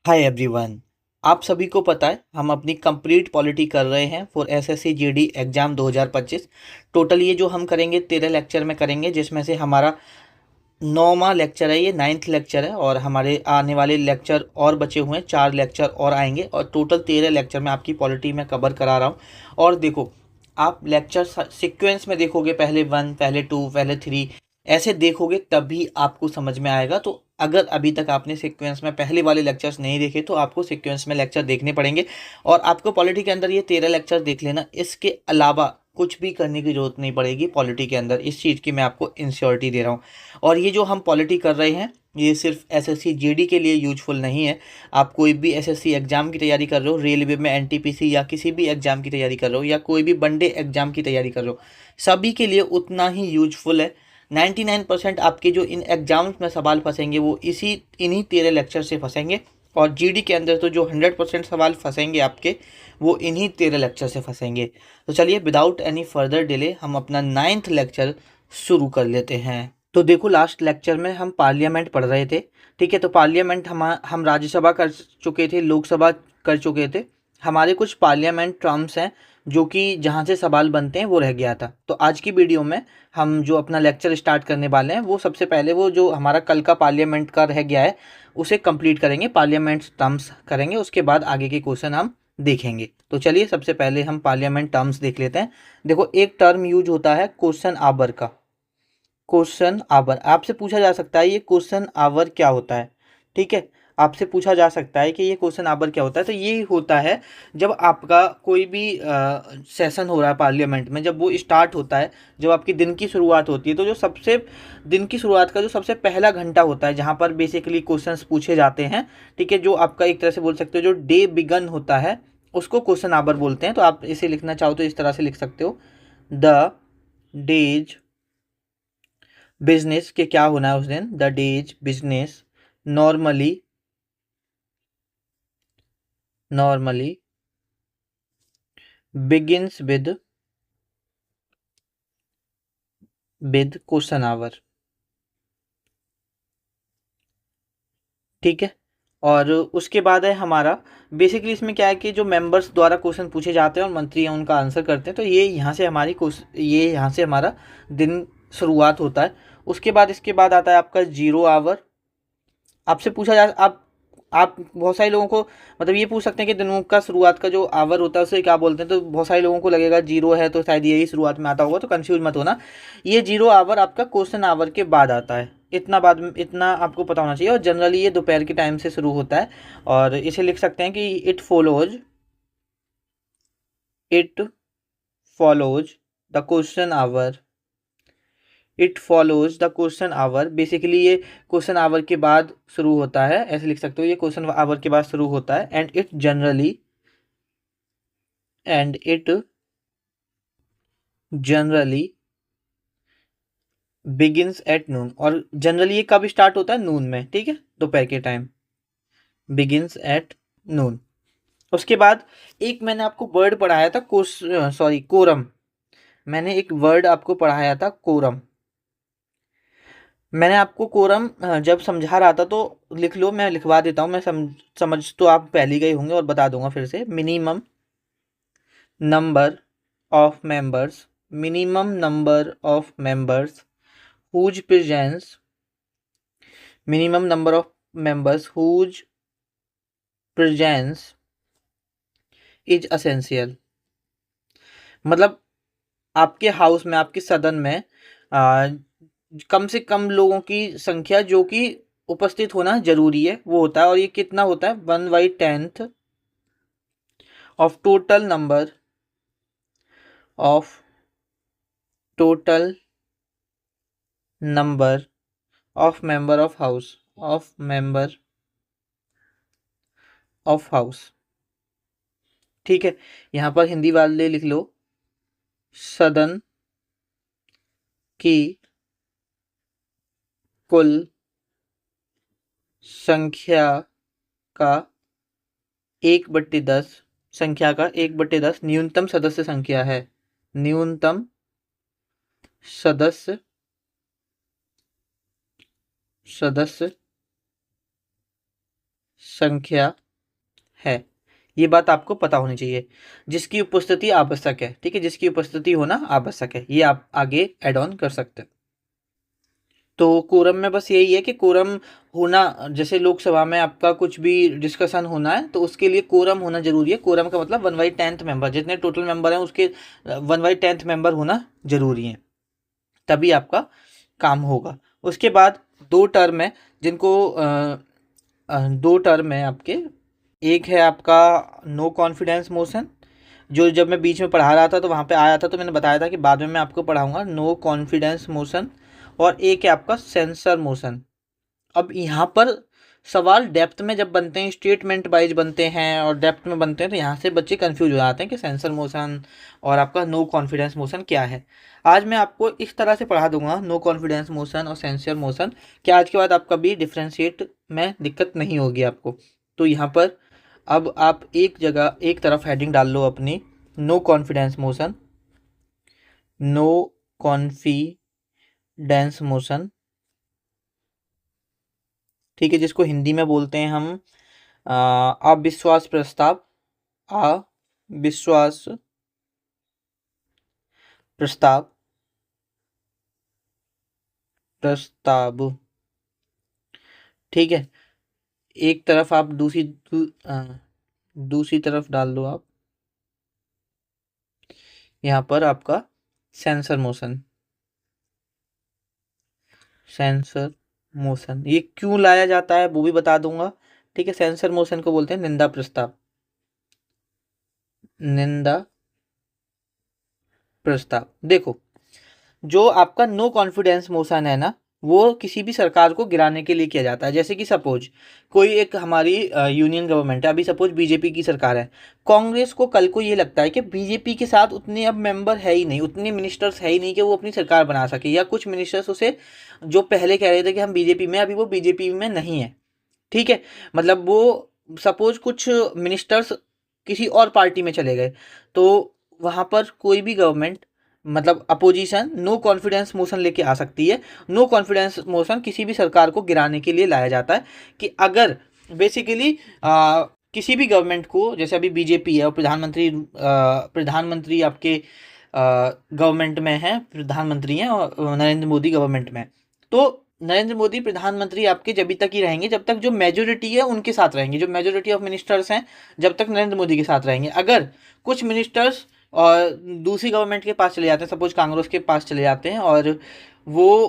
Hi everyone. आप सभी को पता है हम अपनी कंप्लीट पॉलिटी कर रहे हैं for SSC GD exam 2025। Total ये जो हम करेंगे 13 लेक्चर में करेंगे, जिसमें से हमारा 9वां लेक्चर है, ये 9th लेक्चर है और हमारे आने वाले लेक्चर और बचे हुए हैं, 4 लेक्चर और आएंगे और टोटल 13 लेक्चर में आपकी पॉलिटी में कवर करा रहा हूँ। और देखो, आप लेक्चर सीक्वेंस में देखोगे, पहले 1, पहले 2, पहले 3, ऐसे देखोगे तभी आपको समझ में आएगा। तो अगर अभी तक आपने सीक्वेंस में पहले वाले लेक्चर्स नहीं देखे तो आपको सीक्वेंस में लेक्चर देखने पड़ेंगे और आपको पॉलिटी के अंदर ये 13 लेक्चर देख लेना। इसके अलावा कुछ भी करने की जरूरत नहीं पड़ेगी पॉलिटी के अंदर, इस चीज़ की मैं आपको इंश्योरिटी दे रहा हूँ। और ये जो हम पॉलिटी कर रहे हैं ये सिर्फ एसएससी जीडी के लिए यूजफुल नहीं है। आप कोई भी एसएससी एग्जाम की तैयारी कर रहे हो, रेलवे में एनटीपीसी या किसी भी एग्जाम की तैयारी कर रहे हो या कोई भी वनडे एग्जाम की तैयारी कर रहे हो, सभी के लिए उतना ही यूजफुल है। 99% आपके जो इन एग्जाम्स में सवाल फंसेंगे वो इन्हीं 13 लेक्चर से फंसेंगे। और जीडी के अंदर तो जो 100% सवाल फंसेंगे आपके, वो इन्हीं 13 लेक्चर से फंसेंगे। तो चलिए विदाउट एनी फर्दर डिले हम अपना 9th लेक्चर शुरू कर लेते हैं। तो देखो, लास्ट लेक्चर में हम पार्लियामेंट पढ़ रहे थे। ठीक है, तो पार्लियामेंट हम राज्यसभा कर चुके थे, लोकसभा कर चुके थे। हमारे कुछ पार्लियामेंट टर्म्स हैं जो कि जहाँ से सवाल बनते हैं वो रह गया था। तो आज की वीडियो में हम जो अपना लेक्चर स्टार्ट करने वाले हैं वो सबसे पहले वो जो हमारा कल का पार्लियामेंट का रह गया है उसे कंप्लीट करेंगे, पार्लियामेंट टर्म्स करेंगे, उसके बाद आगे के क्वेश्चन हम देखेंगे। तो चलिए सबसे पहले हम पार्लियामेंट टर्म्स देख लेते हैं। देखो, एक टर्म यूज होता है क्वेश्चन आवर का। क्वेश्चन आवर आपसे पूछा जा सकता है, ये क्वेश्चन आवर क्या होता है। ठीक है, आपसे पूछा जा सकता है कि ये क्वेश्चन आवर क्या होता है। तो ये होता है जब आपका कोई भी सेशन हो रहा है पार्लियामेंट में, जब वो स्टार्ट होता है, जब आपकी दिन की शुरुआत होती है, तो जो सबसे दिन की शुरुआत का जो सबसे पहला घंटा होता है जहाँ पर बेसिकली क्वेश्चंस पूछे जाते हैं। ठीक है, जो आपका एक तरह से बोल सकते हो जो डे बिगन होता है उसको क्वेश्चन आवर बोलते हैं। तो आप इसे लिखना चाहो तो इस तरह से लिख सकते हो, द डेज बिजनेस के क्या होना है उस दिन, the day's business normally normally begins with question hour. ठीक है, और उसके बाद है हमारा बेसिकली इसमें क्या है कि जो मेंबर्स द्वारा क्वेश्चन पूछे जाते हैं और मंत्री हैं उनका आंसर करते हैं। तो ये यहाँ से हमारा दिन शुरुआत होता है। उसके बाद इसके बाद आता है आपका जीरो आवर। आपसे पूछा जा आप बहुत सारे लोगों को मतलब ये पूछ सकते हैं कि दिनों का शुरुआत का जो आवर होता है उसे क्या बोलते हैं। तो बहुत सारे लोगों को लगेगा जीरो है तो शायद यही शुरुआत में आता होगा, तो कंफ्यूज मत होना। ये जीरो आवर आपका क्वेश्चन आवर के बाद आता है। इतना आपको पता होना चाहिए। और जनरली ये दोपहर के टाइम से शुरू होता है और इसे लिख सकते हैं कि it follows the question hour. It follows the question hour, basically ये क्वेश्चन आवर के बाद शुरू होता है, ऐसे लिख सकते हो, ये क्वेश्चन आवर के बाद शुरू होता है। And it generally begins at noon. और जनरली ये कब स्टार्ट होता है, नून में। ठीक है, दोपहर के टाइम, बिगिंस एट नून। उसके बाद एक मैंने आपको वर्ड पढ़ाया था, कोरम। मैंने एक वर्ड आपको पढ़ाया था, कोरम। मैंने आपको कोरम जब समझा रहा था, तो लिख लो, मैं लिखवा देता हूँ। मैं समझ तो आप पहले गए होंगे और बता दूंगा फिर से। Number minimum number of members whose presence minimum number of members whose presence is essential. मतलब आपके हाउस में, आपके सदन में कम से कम लोगों की संख्या जो कि उपस्थित होना जरूरी है वो होता है। और ये कितना होता है, 1/10 of of total number of member of house. ठीक है, यहाँ पर हिंदी वाले लिख लो, सदन की कुल संख्या का 1/10, न्यूनतम सदस्य संख्या है। न्यूनतम सदस्य सदस्य संख्या है। ये बात आपको पता होनी चाहिए। जिसकी उपस्थिति आवश्यक है, ठीक है, जिसकी उपस्थिति होना आवश्यक है, ये आप आगे ऐड ऑन कर सकते हैं। तो कोरम में बस यही है कि कोरम होना, जैसे लोकसभा में आपका कुछ भी डिस्कशन होना है तो उसके लिए कोरम होना जरूरी है। कोरम का मतलब 1/10 मेंबर, जितने टोटल मेंबर हैं उसके 1/10 मेंबर होना जरूरी है, तभी आपका काम होगा। उसके बाद दो टर्म है, जिनको दो टर्म है आपके। एक है आपका नो कॉन्फिडेंस मोशन, जो जब मैं बीच में पढ़ा रहा था तो वहाँ पे आया था, तो मैंने बताया था कि बाद में मैं आपको पढ़ाऊंगा नो कॉन्फिडेंस मोशन। और एक है आपका सेंसर मोशन। अब यहाँ पर सवाल डेप्थ में जब बनते हैं, स्टेटमेंट वाइज बनते हैं और डेप्थ में बनते हैं, तो यहाँ से बच्चे कंफ्यूज हो जाते हैं कि सेंसर मोशन और आपका नो कॉन्फिडेंस मोशन क्या है। आज मैं आपको इस तरह से पढ़ा दूंगा नो कॉन्फिडेंस मोशन और सेंसर मोशन, कि आज के बाद आपका भी डिफ्रेंशिएट में दिक्कत नहीं होगी आपको। तो यहाँ पर अब आप एक जगह एक तरफ हेडिंग डाल लो अपनी, no confidence motion, no confidence motion, ठीक है, जिसको हिंदी में बोलते हैं हम अविश्वास प्रस्ताव। अविश्वास प्रस्ताव, प्रस्ताव, ठीक है। एक तरफ आप दूसरी तरफ डाल दो आप यहाँ पर आपका सेंसर मोशन। सेंसर मोशन ये क्यों लाया जाता है वो भी बता दूंगा, ठीक है। सेंसर मोशन को बोलते हैं निंदा प्रस्ताव, निंदा प्रस्ताव। देखो, जो आपका नो कॉन्फिडेंस मोशन है ना, वो किसी भी सरकार को गिराने के लिए किया जाता है। जैसे कि सपोज कोई एक हमारी यूनियन गवर्नमेंट है, अभी सपोज बीजेपी की सरकार है। कांग्रेस को कल को ये लगता है कि बीजेपी के साथ उतने अब मेंबर है ही नहीं, उतने मिनिस्टर्स है ही नहीं कि वो अपनी सरकार बना सके, या कुछ मिनिस्टर्स उसे जो पहले कह रहे थे कि हम बीजेपी में, अभी वो बीजेपी में नहीं है, ठीक है। मतलब वो सपोज कुछ मिनिस्टर्स किसी और पार्टी में चले गए, तो वहाँ पर कोई भी गवर्नमेंट, मतलब अपोजिशन, नो कॉन्फिडेंस मोशन लेके आ सकती है। नो कॉन्फिडेंस मोशन किसी भी सरकार को गिराने के लिए लाया जाता है, कि अगर बेसिकली किसी भी गवर्नमेंट को, जैसे अभी बीजेपी है और प्रधानमंत्री आपके गवर्नमेंट में है, प्रधानमंत्री हैं और नरेंद्र मोदी गवर्नमेंट में, तो नरेंद्र मोदी प्रधानमंत्री आपके जब तक ही रहेंगे जब तक जो मेजोरिटी है उनके साथ रहेंगे, जो मेजोरिटी ऑफ मिनिस्टर्स हैं जब तक नरेंद्र मोदी के साथ रहेंगे। अगर कुछ मिनिस्टर्स और दूसरी गवर्नमेंट के पास चले जाते हैं, सपोज कांग्रेस के पास चले जाते हैं, और वो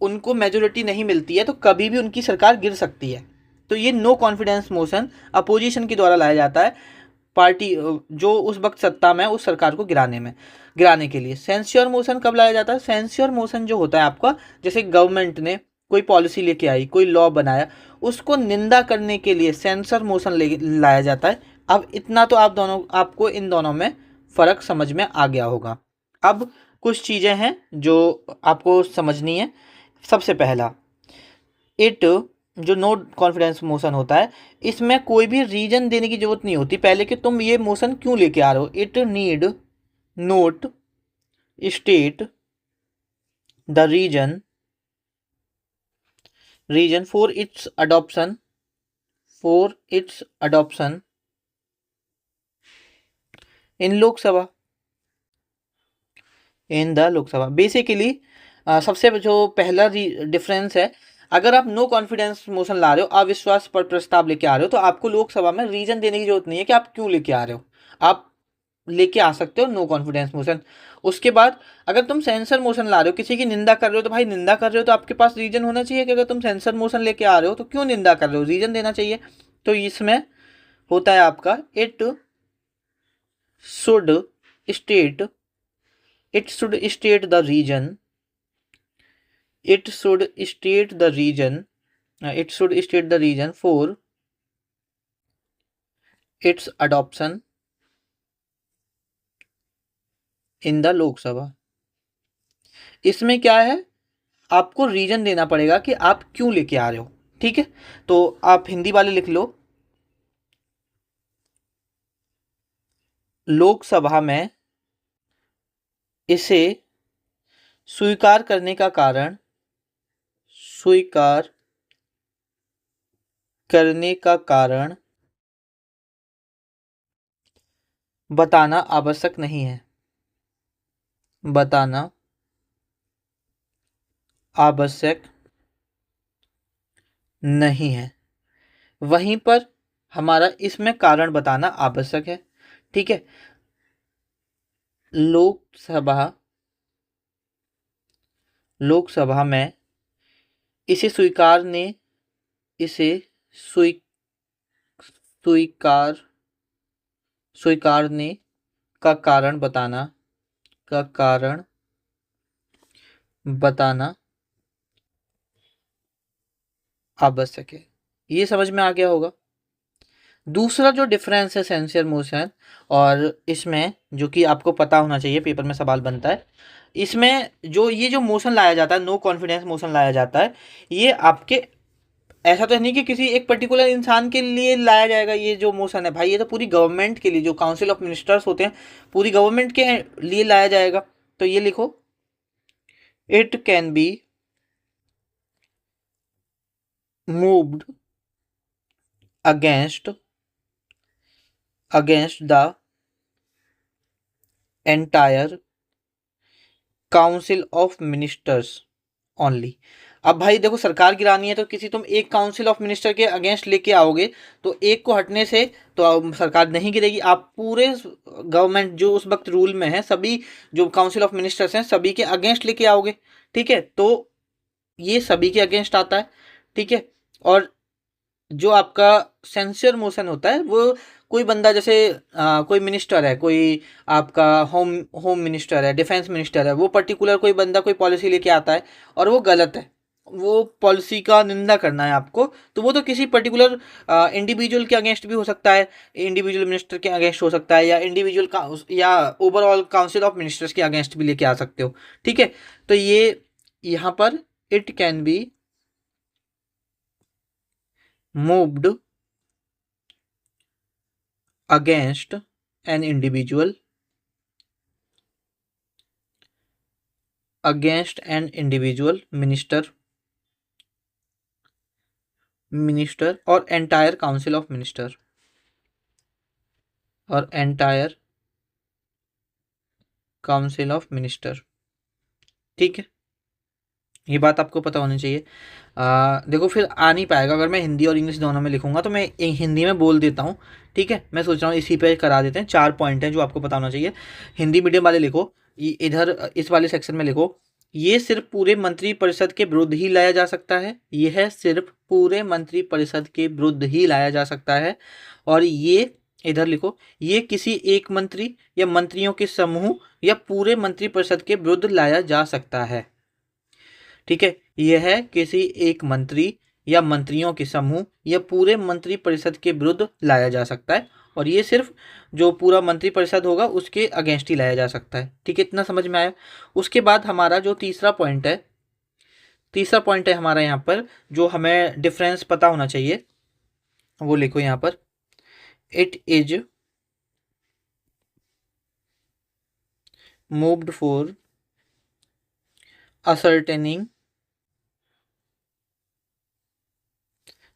उनको मेजोरिटी नहीं मिलती है, तो कभी भी उनकी सरकार गिर सकती है। तो ये नो कॉन्फिडेंस मोशन अपोजिशन के द्वारा लाया जाता है, पार्टी जो उस वक्त सत्ता में है उस सरकार को गिराने के लिए। सेंस्योर मोशन कब लाया जाता है? सेंस्योर मोशन जो होता है आपका, जैसे गवर्नमेंट ने कोई पॉलिसी लेके आई, कोई लॉ बनाया, उसको निंदा करने के लिए सेंसर मोशन ले लाया जाता है। अब इतना तो आपको इन दोनों में फ़र्क समझ में आ गया होगा। अब कुछ चीज़ें हैं जो आपको समझनी है। सबसे पहला, इट जो नो कॉन्फिडेंस मोशन होता है, इसमें कोई भी रीजन देने की जरूरत नहीं होती पहले कि तुम ये मोशन क्यों लेके आ रहे हो। It need not state the reason for its adoption in Lok Sabha, in the Lok Sabha. Basically सबसे जो पहला डिफरेंस है, अगर आप नो कॉन्फिडेंस मोशन ला रहे हो, अविश्वास पर प्रस्ताव लेके आ रहे हो, तो आपको लोकसभा में रीजन देने की जरूरत नहीं है कि आप क्यों लेके आ रहे हो। आप लेके आ सकते हो नो कॉन्फिडेंस मोशन। उसके बाद अगर तुम सेंसर मोशन ला रहे हो, किसी की निंदा कर रहे हो, तो भाई निंदा कर रहे हो तो आपके पास रीजन होना चाहिए कि अगर तुम सेंसर मोशन लेके आ रहे हो तो क्यों निंदा कर रहे हो, रीजन देना चाहिए। तो इसमें होता है आपका should state it should state the reason it should state the region it should state the reason for its adoption in the Lok Sabha। इसमें क्या है, आपको रीजन देना पड़ेगा कि आप क्यों लेके आ रहे हो, ठीक है। तो आप हिंदी वाले लिख लो, लोकसभा में इसे स्वीकार करने का कारण, स्वीकार करने का कारण बताना आवश्यक नहीं है, बताना आवश्यक नहीं है। वहीं पर हमारा इसमें कारण बताना आवश्यक है। ठीक है, लोकसभा लोकसभा में इसे स्वीकारने इसे स्वी स्वीकार स्वीकारने का कारण बताना आवश्यक है। ये समझ में आ गया होगा। दूसरा जो डिफरेंस है सेंसर मोशन और इसमें, जो कि आपको पता होना चाहिए, पेपर में सवाल बनता है, इसमें जो ये जो मोशन लाया जाता है, नो कॉन्फिडेंस मोशन लाया जाता है, ये आपके ऐसा तो है नहीं कि किसी एक पर्टिकुलर इंसान के लिए लाया जाएगा। ये जो मोशन है भाई, ये तो पूरी गवर्नमेंट के लिए, जो काउंसिल ऑफ मिनिस्टर्स होते हैं, पूरी गवर्नमेंट के लिए लाया जाएगा। तो ये लिखो, it can be moved against the entire council of ministers only. अब भाई देखो, सरकार गिरानी है तो किसी तुम एक काउंसिल ऑफ मिनिस्टर के अगेंस्ट लेके आओगे तो एक को हटने से तो सरकार नहीं गिरेगी। आप पूरे गवर्नमेंट जो उस वक्त रूल में है, सभी जो काउंसिल ऑफ मिनिस्टर्स हैं, सभी के अगेंस्ट लेके आओगे। ठीक है, तो ये सभी के अगेंस्ट आता है। ठीक है, और जो आपका सेंसर मोशन होता है, वो कोई बंदा जैसे कोई मिनिस्टर है, कोई आपका होम होम मिनिस्टर है, डिफेंस मिनिस्टर है, वो पर्टिकुलर कोई बंदा कोई पॉलिसी लेके आता है और वो गलत है, वो पॉलिसी का निंदा करना है आपको, तो वो तो किसी पर्टिकुलर इंडिविजुअल के अगेंस्ट भी हो सकता है, इंडिविजुअल मिनिस्टर के अगेंस्ट हो सकता है, या इंडिविजुअल का या ओवरऑल काउंसिल ऑफ मिनिस्टर्स के अगेंस्ट भी लेके आ सकते हो। ठीक है, तो ये यहाँ पर it can be moved against an individual minister और entire council of minister और entire council of minister। ठीक है, ये बात आपको पता होनी चाहिए। देखो, फिर आ नहीं पाएगा अगर मैं हिंदी और इंग्लिश दोनों में लिखूंगा, तो मैं हिंदी में बोल देता हूँ। ठीक है, मैं सोच रहा हूँ इसी पे करा देते हैं। 4 पॉइंट हैं जो आपको पता होना चाहिए। हिंदी मीडियम वाले लिखो, इधर इस वाले सेक्शन में लिखो, ये सिर्फ पूरे मंत्रिपरिषद के विरुद्ध ही लाया जा सकता है। यह सिर्फ पूरे मंत्रिपरिषद के विरुद्ध ही लाया जा सकता है। और ये इधर लिखो, ये किसी एक मंत्री या मंत्रियों के समूह या पूरे मंत्रिपरिषद के विरुद्ध लाया जा सकता है। ठीक है, यह है किसी एक मंत्री या मंत्रियों के समूह या पूरे मंत्रिपरिषद के विरुद्ध लाया जा सकता है, और ये सिर्फ जो पूरा मंत्रिपरिषद होगा उसके अगेंस्ट ही लाया जा सकता है। ठीक है, इतना समझ में आया। उसके बाद हमारा जो तीसरा पॉइंट है हमारा यहाँ पर, जो हमें डिफरेंस पता होना चाहिए, वो लिखो यहाँ पर, it is moved for ascertaining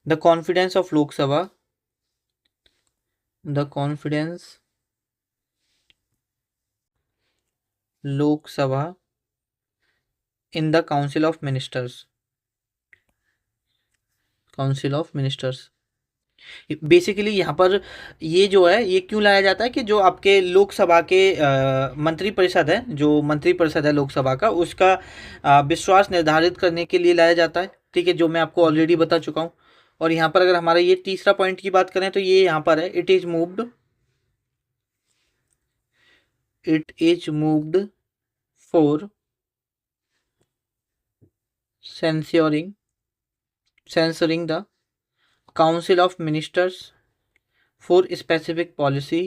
the confidence of Lok Sabha, the confidence Lok Sabha in the Council of Ministers, Council of Ministers। Basically यहाँ पर ये जो है, ये क्यों लाया जाता है कि जो आपके लोकसभा के मंत्रिपरिषद है, जो मंत्रिपरिषद है लोकसभा का, उसका विश्वास निर्धारित करने के लिए लाया जाता है। ठीक है, जो मैं आपको ऑलरेडी बता चुका हूँ। और यहाँ पर अगर हमारा ये तीसरा पॉइंट की बात करें तो ये यहाँ पर है, it is moved for censoring the Council of Ministers for specific policy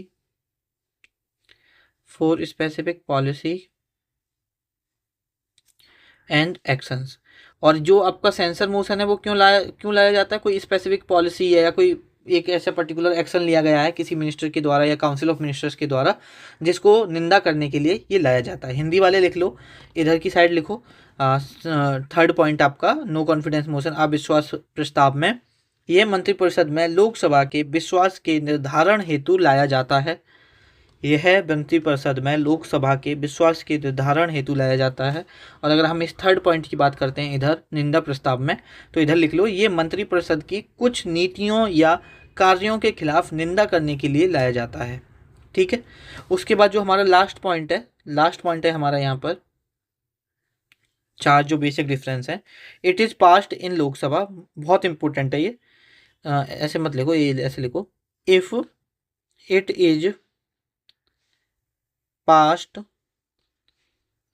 and actions. और जो आपका सेंसर मोशन है वो क्यों लाया जाता है? कोई स्पेसिफिक पॉलिसी है या कोई एक ऐसा पर्टिकुलर एक्शन लिया गया है किसी मिनिस्टर के द्वारा या काउंसिल ऑफ मिनिस्टर्स के द्वारा, जिसको निंदा करने के लिए ये लाया जाता है। हिंदी वाले लिख लो, इधर की साइड लिखो, थर्ड पॉइंट आपका नो कॉन्फिडेंस मोशन, अविश्वास प्रस्ताव में यह मंत्रिपरिषद में लोकसभा के विश्वास के निर्धारण हेतु लाया जाता है। यह मंत्रिपरिषद में लोकसभा के विश्वास के निर्धारण हेतु लाया जाता है। और अगर हम इस थर्ड पॉइंट की बात करते हैं इधर निंदा प्रस्ताव में, तो इधर लिख लो, ये मंत्रिपरिषद की कुछ नीतियों या कार्यों के खिलाफ निंदा करने के लिए लाया जाता है। ठीक है, उसके बाद जो हमारा लास्ट पॉइंट है हमारा यहाँ पर चार जो बेसिक डिफरेंस है, it is passed in Lok Sabha, बहुत इंपॉर्टेंट है ये, ऐसे मत लिखो, ये ऐसे लिखो, if it is passed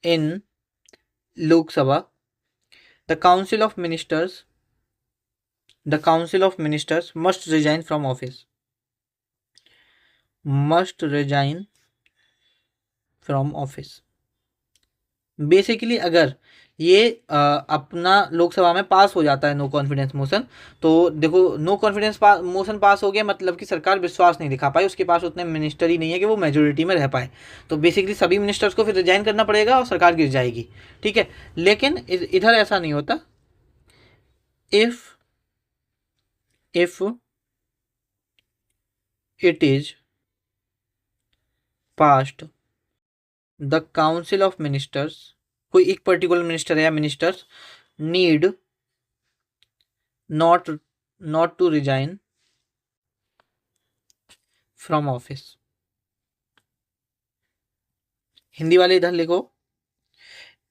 in Lok Sabha the council of ministers must resign from office, basically अगर ये अपना लोकसभा में पास हो जाता है नो कॉन्फिडेंस मोशन, तो देखो नो कॉन्फिडेंस मोशन पास हो गया मतलब कि सरकार विश्वास नहीं दिखा पाई, उसके पास उतने मिनिस्टर ही नहीं है कि वो मेजोरिटी में रह पाए, तो बेसिकली सभी मिनिस्टर्स को फिर रिजाइन करना पड़ेगा और सरकार गिर जाएगी। ठीक है, लेकिन इधर ऐसा नहीं होता। If it is passed the council of ministers, कोई एक पर्टिकुलर मिनिस्टर या ministers need not to resign from office. Hindi वाले इधर लिखो,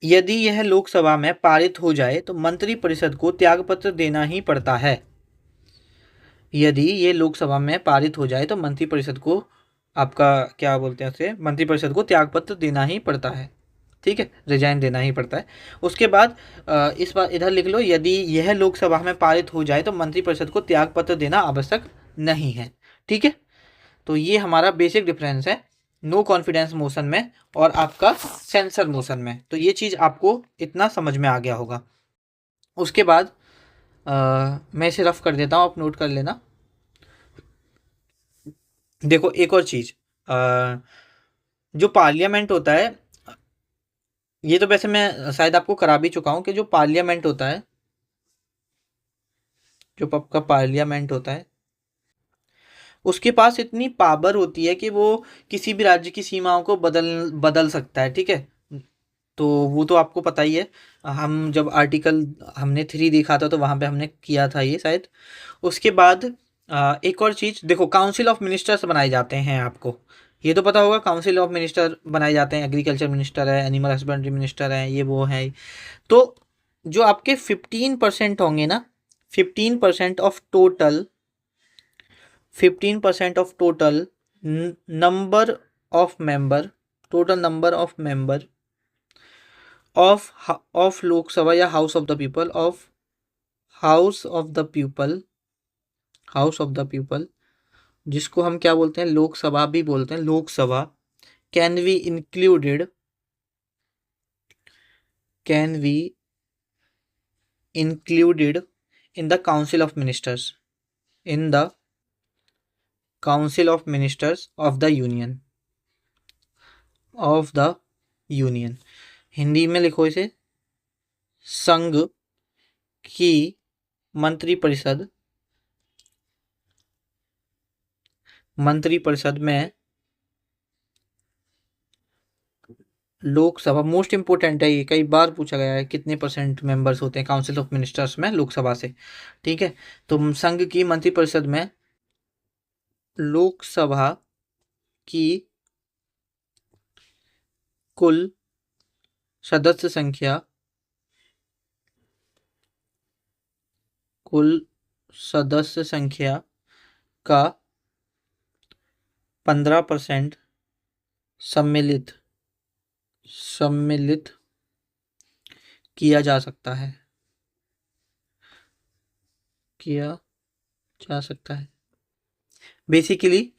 यदि यह लोकसभा में पारित हो जाए तो मंत्रिपरिषद को त्यागपत्र देना ही पड़ता है। यदि ये लोकसभा में पारित हो जाए तो मंत्रिपरिषद को, आपका क्या बोलते हैं उसे, मंत्रिपरिषद को त्यागपत्र देना ही पड़ता है। ठीक है, रिजाइन देना ही पड़ता है। उसके बाद इस बार इधर लिख लो, यदि यह लोकसभा में पारित हो जाए तो मंत्रिपरिषद को त्यागपत्र देना आवश्यक नहीं है। ठीक है, तो ये हमारा बेसिक डिफरेंस है नो कॉन्फिडेंस मोशन में और आपका सेंसर मोशन में। तो ये चीज़ आपको इतना समझ में आ गया होगा। उसके बाद मैं इसे रफ कर देता हूँ, आप नोट कर लेना। देखो एक और चीज़, जो पार्लियामेंट होता है, ये तो वैसे मैं शायद आपको करा भी चुका हूँ कि जो पार्लियामेंट होता है, जो आपका पार्लियामेंट होता है, उसके पास इतनी पावर होती है कि वो किसी भी राज्य की सीमाओं को बदल सकता है। ठीक है, तो वो तो आपको पता ही है, हम जब आर्टिकल हमने 3 देखा था तो वहाँ पे हमने किया था ये शायद। उसके बाद एक और चीज़ देखो, काउंसिल ऑफ मिनिस्टर्स बनाए जाते हैं, आपको ये तो पता होगा, काउंसिल ऑफ मिनिस्टर बनाए जाते हैं, एग्रीकल्चर मिनिस्टर है, एनिमल हस्बेंड्री मिनिस्टर है, ये वो है। तो जो आपके 15% होंगे ना, 15% of total, 15% of total number of member, total number of member of Lok Sabha या house of the people, of house of the people, जिसको हम क्या बोलते हैं, लोकसभा भी बोलते हैं, Lok Sabha can be included in the council of ministers, in the council of ministers of the union. Hindi में लिखो इसे, संघ की मंत्रिपरिषद में लोकसभा, मोस्ट इंपोर्टेंट है ये, कई बार पूछा गया है कितने % मेंबर्स होते हैं काउंसिल ऑफ मिनिस्टर्स में लोकसभा से। ठीक है, तो संघ की मंत्रिपरिषद में लोकसभा की कुल सदस्य संख्या का 15% सम्मिलित किया जा सकता है, बेसिकली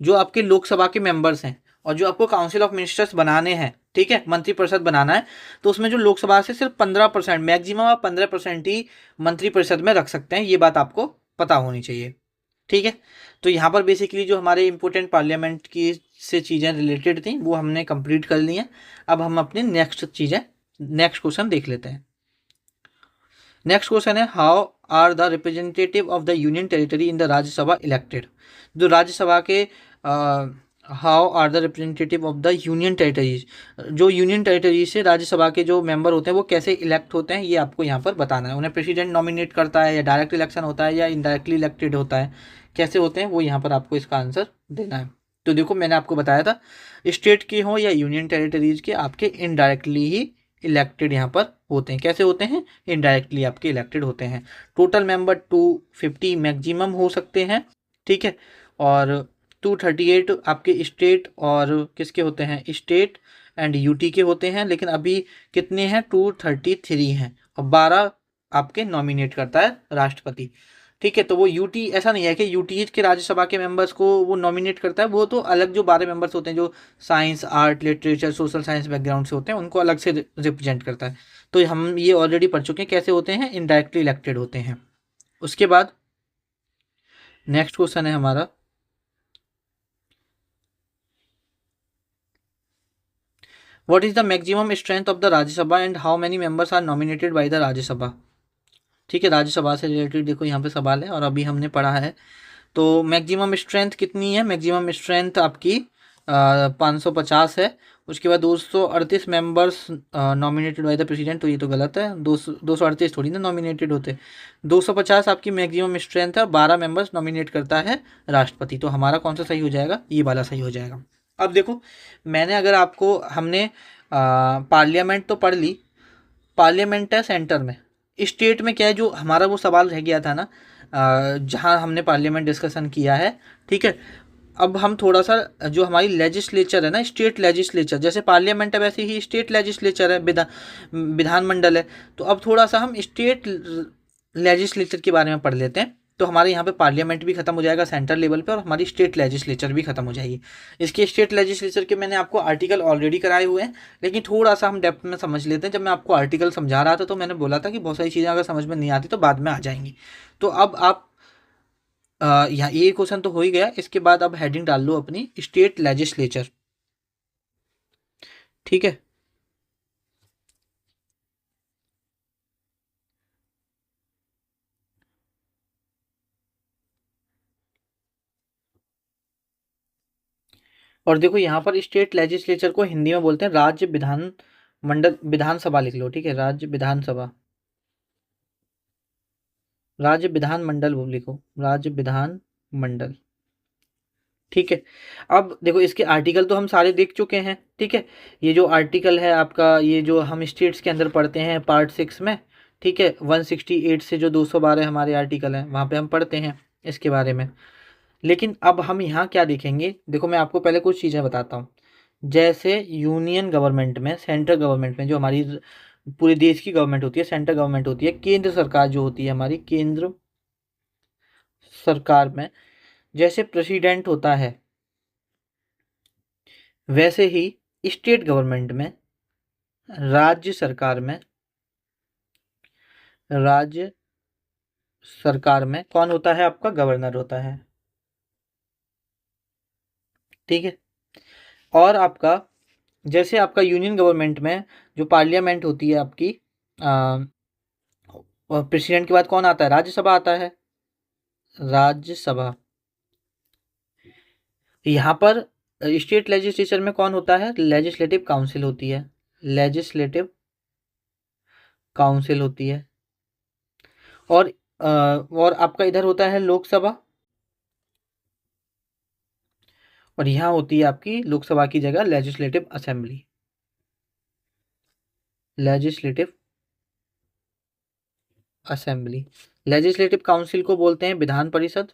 जो आपके लोकसभा के मेंबर्स हैं और जो आपको काउंसिल ऑफ मिनिस्टर्स बनाने हैं, ठीक है, मंत्रिपरिषद बनाना है, तो उसमें जो लोकसभा से सिर्फ 15%, मैक्सिमम आप 15% ही मंत्रिपरिषद में रख सकते हैं, ये बात आपको पता होनी चाहिए। ठीक है, तो यहाँ पर बेसिकली जो हमारे इंपॉर्टेंट पार्लियामेंट की से चीज़ें रिलेटेड थी वो हमने कंप्लीट कर ली हैं। अब हम अपने नेक्स्ट क्वेश्चन देख लेते हैं। नेक्स्ट क्वेश्चन है, are the representative of the union territory in the Rajya Sabha elected. जो राज्यसभा के how are the representative of the union territories, जो यूनियन टेरिटरी से राज्यसभा के जो मेंबर होते हैं वो कैसे इलेक्ट होते हैं, ये आपको यहाँ पर बताना है। उन्हें प्रेसिडेंट नॉमिनेट करता है, या डायरेक्ट इलेक्शन होता है, या इनडायरेक्टली इलेक्टेड होता है, कैसे होते हैं वो यहाँ पर आपको इसका आंसर देना है। तो देखो मैंने आपको बताया था, स्टेट के हों या यूनियन टेरिटरीज के, आपके इनडायरेक्टली ही इलेक्टेड यहाँ पर होते हैं। कैसे होते हैं? इनडायरेक्टली आपके इलेक्टेड होते हैं। टोटल मेंबर 250 मैक्सिमम हो सकते हैं, ठीक है। और 238 आपके स्टेट और किसके होते हैं? स्टेट एंड यूटी के होते हैं। लेकिन अभी कितने हैं? 233 हैं, और 12 आपके नॉमिनेट करता है राष्ट्रपति, ठीक है। तो वो यूटी, ऐसा नहीं है कि यूटी के राज्यसभा के मेंबर्स को वो नॉमिनेट करता है, वो तो अलग जो 12 मेंबर्स होते हैं जो science, art, literature, social science background से होते हैं, उनको अलग से रिप्रेजेंट करता है। तो हम ये ऑलरेडी पढ़ चुके हैं कैसे होते हैं, इनडायरेक्टली इलेक्टेड होते हैं। उसके बाद नेक्स्ट क्वेश्चन है हमारा, what is the maximum strength of the Rajya Sabha and how many members are nominated by the Rajya Sabha. ठीक है, राज्यसभा से रिलेटेड देखो यहाँ पे सवाल है, और अभी हमने पढ़ा है। तो मैक्सिमम स्ट्रेंथ कितनी है? मैक्सिमम स्ट्रेंथ आपकी 550 है। उसके बाद 238 members nominated by the president, तो ये तो गलत है, 238 थोड़ी ना नॉमिनेटेड होते। 250 आपकी मैक्सिमम स्ट्रेंथ है, 12 मेंबर्स नॉमिनेट करता है राष्ट्रपति। तो हमारा कौन सा सही हो जाएगा? ये वाला सही हो जाएगा। अब देखो मैंने, अगर आपको, हमने पार्लियामेंट तो पढ़ ली, पार्लियामेंट है सेंटर में। स्टेट में क्या है, जो हमारा वो सवाल रह गया था ना, जहाँ हमने पार्लियामेंट डिस्कशन किया है, ठीक है। अब हम थोड़ा सा, जो हमारी लेजिस्लेचर है ना, स्टेट लेजिस्लेचर, जैसे पार्लियामेंट है वैसे ही स्टेट लेजिस्लेचर है, विधानमंडल है। तो अब थोड़ा सा हम स्टेट लेजिस्लेचर के बारे में पढ़ लेते हैं। तो हमारे यहाँ पे पार्लियामेंट भी खत्म हो जाएगा सेंट्रल लेवल पे, और हमारी स्टेट लेजिस्लेचर भी खत्म हो जाएगी। इसके स्टेट लेजिस्लेचर के मैंने आपको आर्टिकल ऑलरेडी कराए हुए हैं, लेकिन थोड़ा सा हम डेप्थ में समझ लेते हैं। जब मैं आपको आर्टिकल समझा रहा था तो मैंने बोला था कि बहुत सारी चीज़ें अगर समझ में नहीं आती तो बाद में आ जाएंगी। तो अब आप यहाँ ये क्वेश्चन तो हो ही गया। इसके बाद अब हेडिंग डाल लो अपनी, स्टेट लेजिस्लेचर, ठीक है। और देखो यहाँ पर स्टेट लेजिस्लेचर को हिंदी में बोलते हैं राज्य विधान मंडल, विधानसभा लिख लो, ठीक है, राज्य विधानसभा, राज्य विधान मंडल वो लिखो, राज्य विधान मंडल, ठीक है। अब देखो इसके आर्टिकल तो हम सारे देख चुके हैं, ठीक है। ये जो आर्टिकल है आपका, ये जो हम स्टेट्स के अंदर पढ़ते हैं पार्ट 6 में, ठीक है, 168 से जो 212 हमारे आर्टिकल हैं वहाँ पे हम पढ़ते हैं इसके बारे में। लेकिन अब हम यहाँ क्या देखेंगे, देखो मैं आपको पहले कुछ चीज़ें बताता हूँ। जैसे यूनियन गवर्नमेंट में, सेंट्रल गवर्नमेंट में, जो हमारी पूरे देश की गवर्नमेंट होती है, सेंट्रल गवर्नमेंट होती है, केंद्र सरकार जो होती है हमारी, केंद्र सरकार में जैसे प्रेसिडेंट होता है, वैसे ही स्टेट गवर्नमेंट में, राज्य सरकार में, राज्य सरकार में कौन होता है? आपका गवर्नर होता है, ठीक है। और आपका, जैसे आपका यूनियन गवर्नमेंट में जो पार्लियामेंट होती है आपकी, प्रेसिडेंट के बाद कौन आता है? राज्यसभा आता है, राज्यसभा। यहाँ पर स्टेट लेजिस्लेचर में कौन होता है? लेजिस्लेटिव काउंसिल होती है, लेजिस्लेटिव काउंसिल होती है। और आपका इधर होता है लोकसभा, और यहाँ होती है आपकी लोकसभा की जगह legislative assembly, legislative assembly. Legislative council को बोलते हैं विधान परिषद,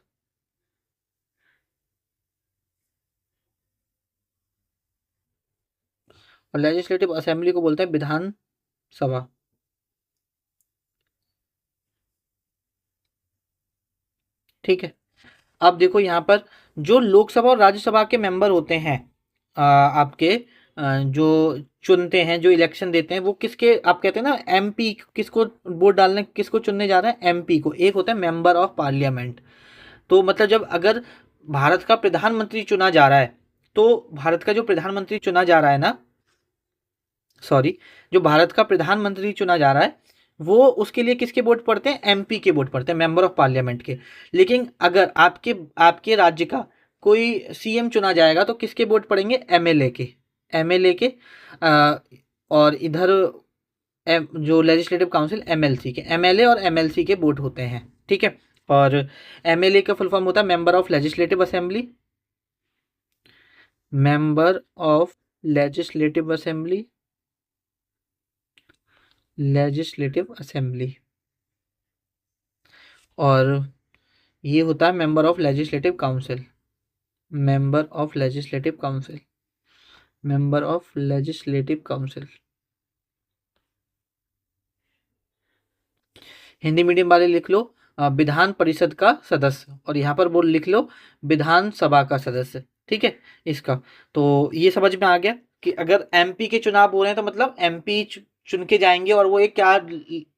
और लेजिस्लेटिव असेंबली को बोलते हैं विधान सभा, ठीक है। अब देखो यहाँ पर जो लोकसभा और राज्यसभा के मेंबर होते हैं, आपके जो चुनते हैं, जो इलेक्शन देते हैं, वो किसके, आप कहते हैं ना एमपी, किसको वोट डालने, किसको चुनने जा रहे हैं? एमपी को। एक होता है मेंबर ऑफ पार्लियामेंट। तो मतलब जब अगर भारत का प्रधानमंत्री चुना जा रहा है, तो भारत का जो प्रधानमंत्री चुना जा रहा है ना, सॉरी, जो भारत का प्रधानमंत्री चुना जा रहा है वो उसके लिए किसके वोट पड़ते हैं, एमपी के वोट पड़ते हैं, मेंबर ऑफ पार्लियामेंट के। लेकिन अगर आपके आपके राज्य का कोई सीएम चुना जाएगा तो किसके वोट पड़ेंगे, एमएलए के, एमएलए के। और इधर जो लेजिस्लेटिव काउंसिल एमएलसी के, एमएलए और एमएलसी के वोट होते हैं, ठीक है। और एमएलए का फुल फॉर्म होता है member of legislative assembly, member of legislative assembly, legislative assembly. और ये होता है member of legislative council, member of legislative council, member of legislative council. Hindi medium वाले लिख लो विधान परिषद का सदस्य, और यहाँ पर बोल लिख लो विधानसभा का सदस्य, ठीक है इसका। तो ये समझ में आ गया कि अगर एमपी के चुनाव हो रहे हैं तो मतलब एमपी चुन के जाएंगे और वो एक क्या,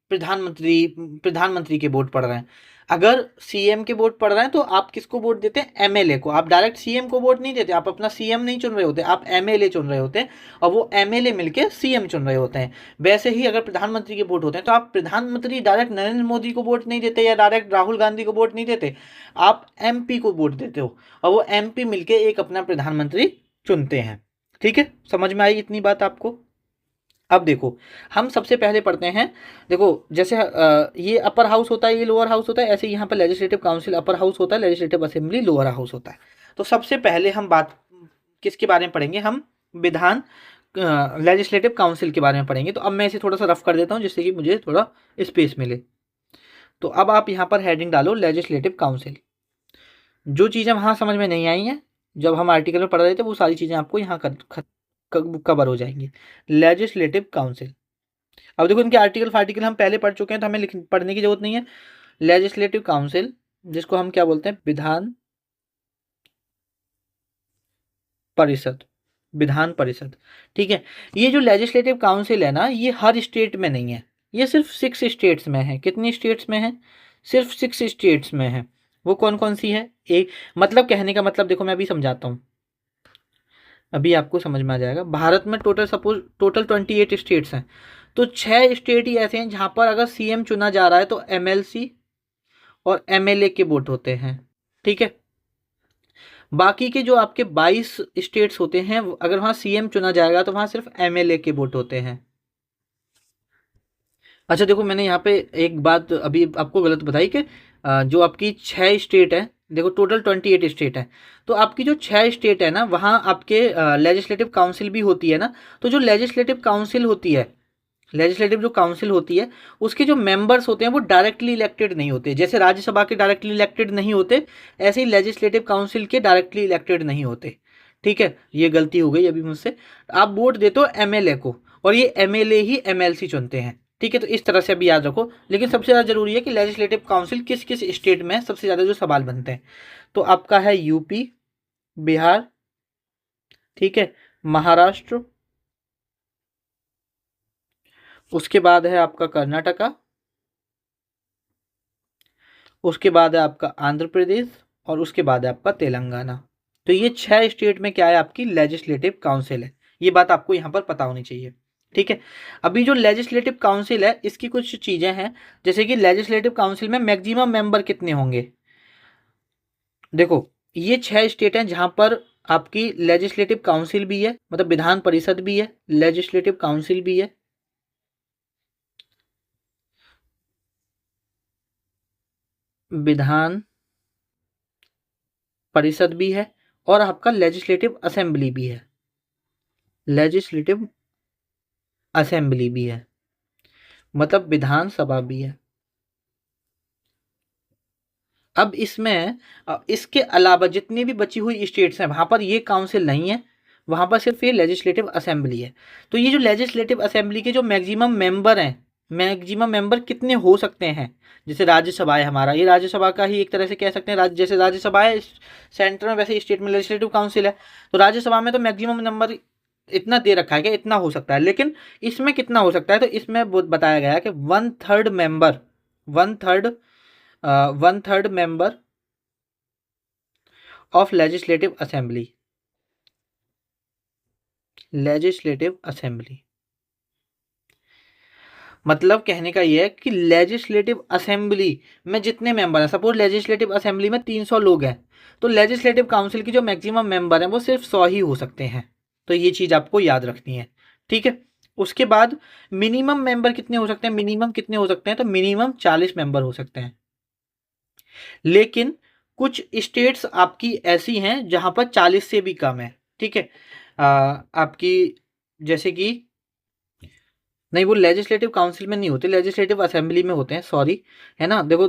प्रधानमंत्री के वोट पड़ रहे हैं। अगर सीएम के वोट पड़ रहे हैं तो आप किसको वोट देते हैं, एमएलए को। आप डायरेक्ट सीएम को वोट नहीं देते, आप अपना सीएम नहीं चुन रहे होते, आप एमएलए चुन रहे होते हैं और वो एमएलए मिलके सीएम चुन रहे होते हैं। वैसे ही अगर प्रधानमंत्री के वोट होते हैं तो आप प्रधानमंत्री डायरेक्ट नरेंद्र मोदी को वोट नहीं देते या डायरेक्ट राहुल गांधी को वोट नहीं देते, आप एमपी को वोट देते हो और वो एमपी मिलके एक अपना प्रधानमंत्री चुनते हैं, ठीक है। समझ में आई इतनी बात आपको। अब देखो हम सबसे पहले पढ़ते हैं, देखो जैसे ये अपर हाउस होता है, ये लोअर हाउस होता है, ऐसे यहाँ पर लेजिस्लेटिव काउंसिल अपर हाउस होता है, लेजिस्लेटिव असेंबली लोअर हाउस होता है। तो सबसे पहले हम बात किसके बारे में पढ़ेंगे, हम विधान लेजिस्लेटिव काउंसिल के बारे में पढ़ेंगे। तो अब मैं इसे थोड़ा सा रफ कर देता हूँ जिससे कि मुझे थोड़ा स्पेस मिले। तो अब आप यहाँ पर हेडिंग डालो लेजिस्लेटिव काउंसिल। जो चीज़ें वहाँ समझ में नहीं आई हैं जब हम आर्टिकल में पढ़ रहे थे वो सारी चीज़ें आपको यहाँ कवर हो जाएंगी। लेजिस्लेटिव काउंसिल, अब देखो इनके आर्टिकल फार्टिकल हम पहले पढ़ चुके हैं तो हमें पढ़ने की जरूरत नहीं है। लेजिस्लेटिव काउंसिल जिसको हम क्या बोलते हैं, विधान परिषद, विधान परिषद, ठीक है। ये जो लेजिस्लेटिव काउंसिल है ना, ये हर स्टेट में नहीं है, ये सिर्फ 6 स्टेट्स में है। कितनी स्टेट्स में है, सिर्फ 6 स्टेट्स में है। वो कौन कौन सी है, एक मतलब कहने का मतलब देखो मैं अभी समझाता हूँ, अभी आपको समझ में आ जाएगा। भारत में टोटल 28 स्टेट्स हैं, तो 6 स्टेट ही ऐसे हैं जहां पर अगर सीएम चुना जा रहा है तो एमएलसी और एमएलए के वोट होते हैं, ठीक है। बाकी के जो आपके 22 स्टेट्स होते हैं अगर वहां सीएम चुना जाएगा तो वहां सिर्फ एमएलए के वोट होते हैं। अच्छा देखो मैंने यहाँ पे एक बात अभी आपको गलत बताई कि जो आपकी 6 स्टेट है, देखो टोटल 28 स्टेट है, तो आपकी जो 6 स्टेट है ना वहाँ आपके लेजिस्लेटिव काउंसिल भी होती है ना। तो जो लेजिस्लेटिव काउंसिल होती है, लेजिस्लेटिव जो काउंसिल होती है उसके जो मेंबर्स होते हैं वो डायरेक्टली इलेक्टेड नहीं होते। जैसे राज्यसभा के डायरेक्टली इलेक्टेड नहीं होते, ऐसे ही लेजिस्लेटिव काउंसिल के डायरेक्टली इलेक्टेड नहीं होते, ठीक है। ये गलती हो गई अभी मुझसे। आप वोट देते हो एमएलए को और ये एमएलए ही एमएलसी चुनते हैं, ठीक है। तो इस तरह से अभी याद रखो। लेकिन सबसे ज़्यादा जरूरी है कि लेजिस्लेटिव काउंसिल किस किस स्टेट में है, सबसे ज़्यादा जो सवाल बनते हैं। तो आपका है यूपी, बिहार, ठीक है, महाराष्ट्र, उसके बाद है आपका कर्नाटका, उसके बाद है आपका आंध्र प्रदेश और उसके बाद है आपका तेलंगाना। तो ये 6 स्टेट में क्या है, आपकी लेजिस्लेटिव काउंसिल है। ये बात आपको यहाँ पर पता होनी चाहिए, ठीक है। अभी जो लेजिस्लेटिव काउंसिल है इसकी कुछ चीज़ें हैं, जैसे कि लेजिस्लेटिव काउंसिल में मैक्सिमम मेंबर कितने होंगे। देखो ये 6 स्टेट हैं जहाँ पर आपकी लेजिस्लेटिव काउंसिल भी है, मतलब विधान परिषद भी है, लेजिस्लेटिव काउंसिल भी है, विधान परिषद भी है और आपका लेजिस्लेटिव असेंबली भी है, लेजिस्लेटिव असेंबली भी है, मतलब विधानसभा भी है। अब इसमें इसके अलावा जितनी भी बची हुई स्टेट्स हैं वहाँ पर ये काउंसिल नहीं है, वहाँ पर सिर्फ ये लेजिस्लेटिव असेंबली है। तो ये जो लेजिस्लेटिव असेंबली के जो मैक्सिमम मेंबर हैं, मैक्सिमम मेंबर कितने हो सकते हैं, जैसे राज्यसभा है हमारा, ये राज्यसभा का ही एक तरह से कह सकते हैं। जैसे राज्यसभा है सेंटर में, वैसे स्टेट में लेजिस्लेटिव काउंसिल है। तो राज्यसभा में तो मैक्सिमम नंबर इतना दे रखा है कि इतना हो सकता है, लेकिन इसमें कितना हो सकता है, तो इसमें बताया गया है कि 1/3 member, 1/3 1/3 member of legislative assembly, legislative assembly. मतलब कहने का ये है कि लेजिस्लेटिव असेंबली में जितने मेंबर हैं, सपोज लेजिस्लेटिव असेंबली में 300 लोग हैं, तो लेजिस्लेटिव काउंसिल की जो मैक्सिमम मेंबर हैं वो सिर्फ 100 ही हो सकते हैं। तो ये चीज़ आपको याद रखनी है, ठीक है। उसके बाद मिनिमम मेंबर कितने हो सकते हैं, मिनिमम कितने हो सकते हैं, तो मिनिमम 40 मेंबर हो सकते हैं। लेकिन कुछ स्टेट्स आपकी ऐसी हैं जहां पर 40 से भी कम है, ठीक है। आपकी जैसे कि, नहीं वो लेजिस्लेटिव काउंसिल में नहीं होते, लेजिस्लेटिव असेंबली में होते हैं, सॉरी, है ना। देखो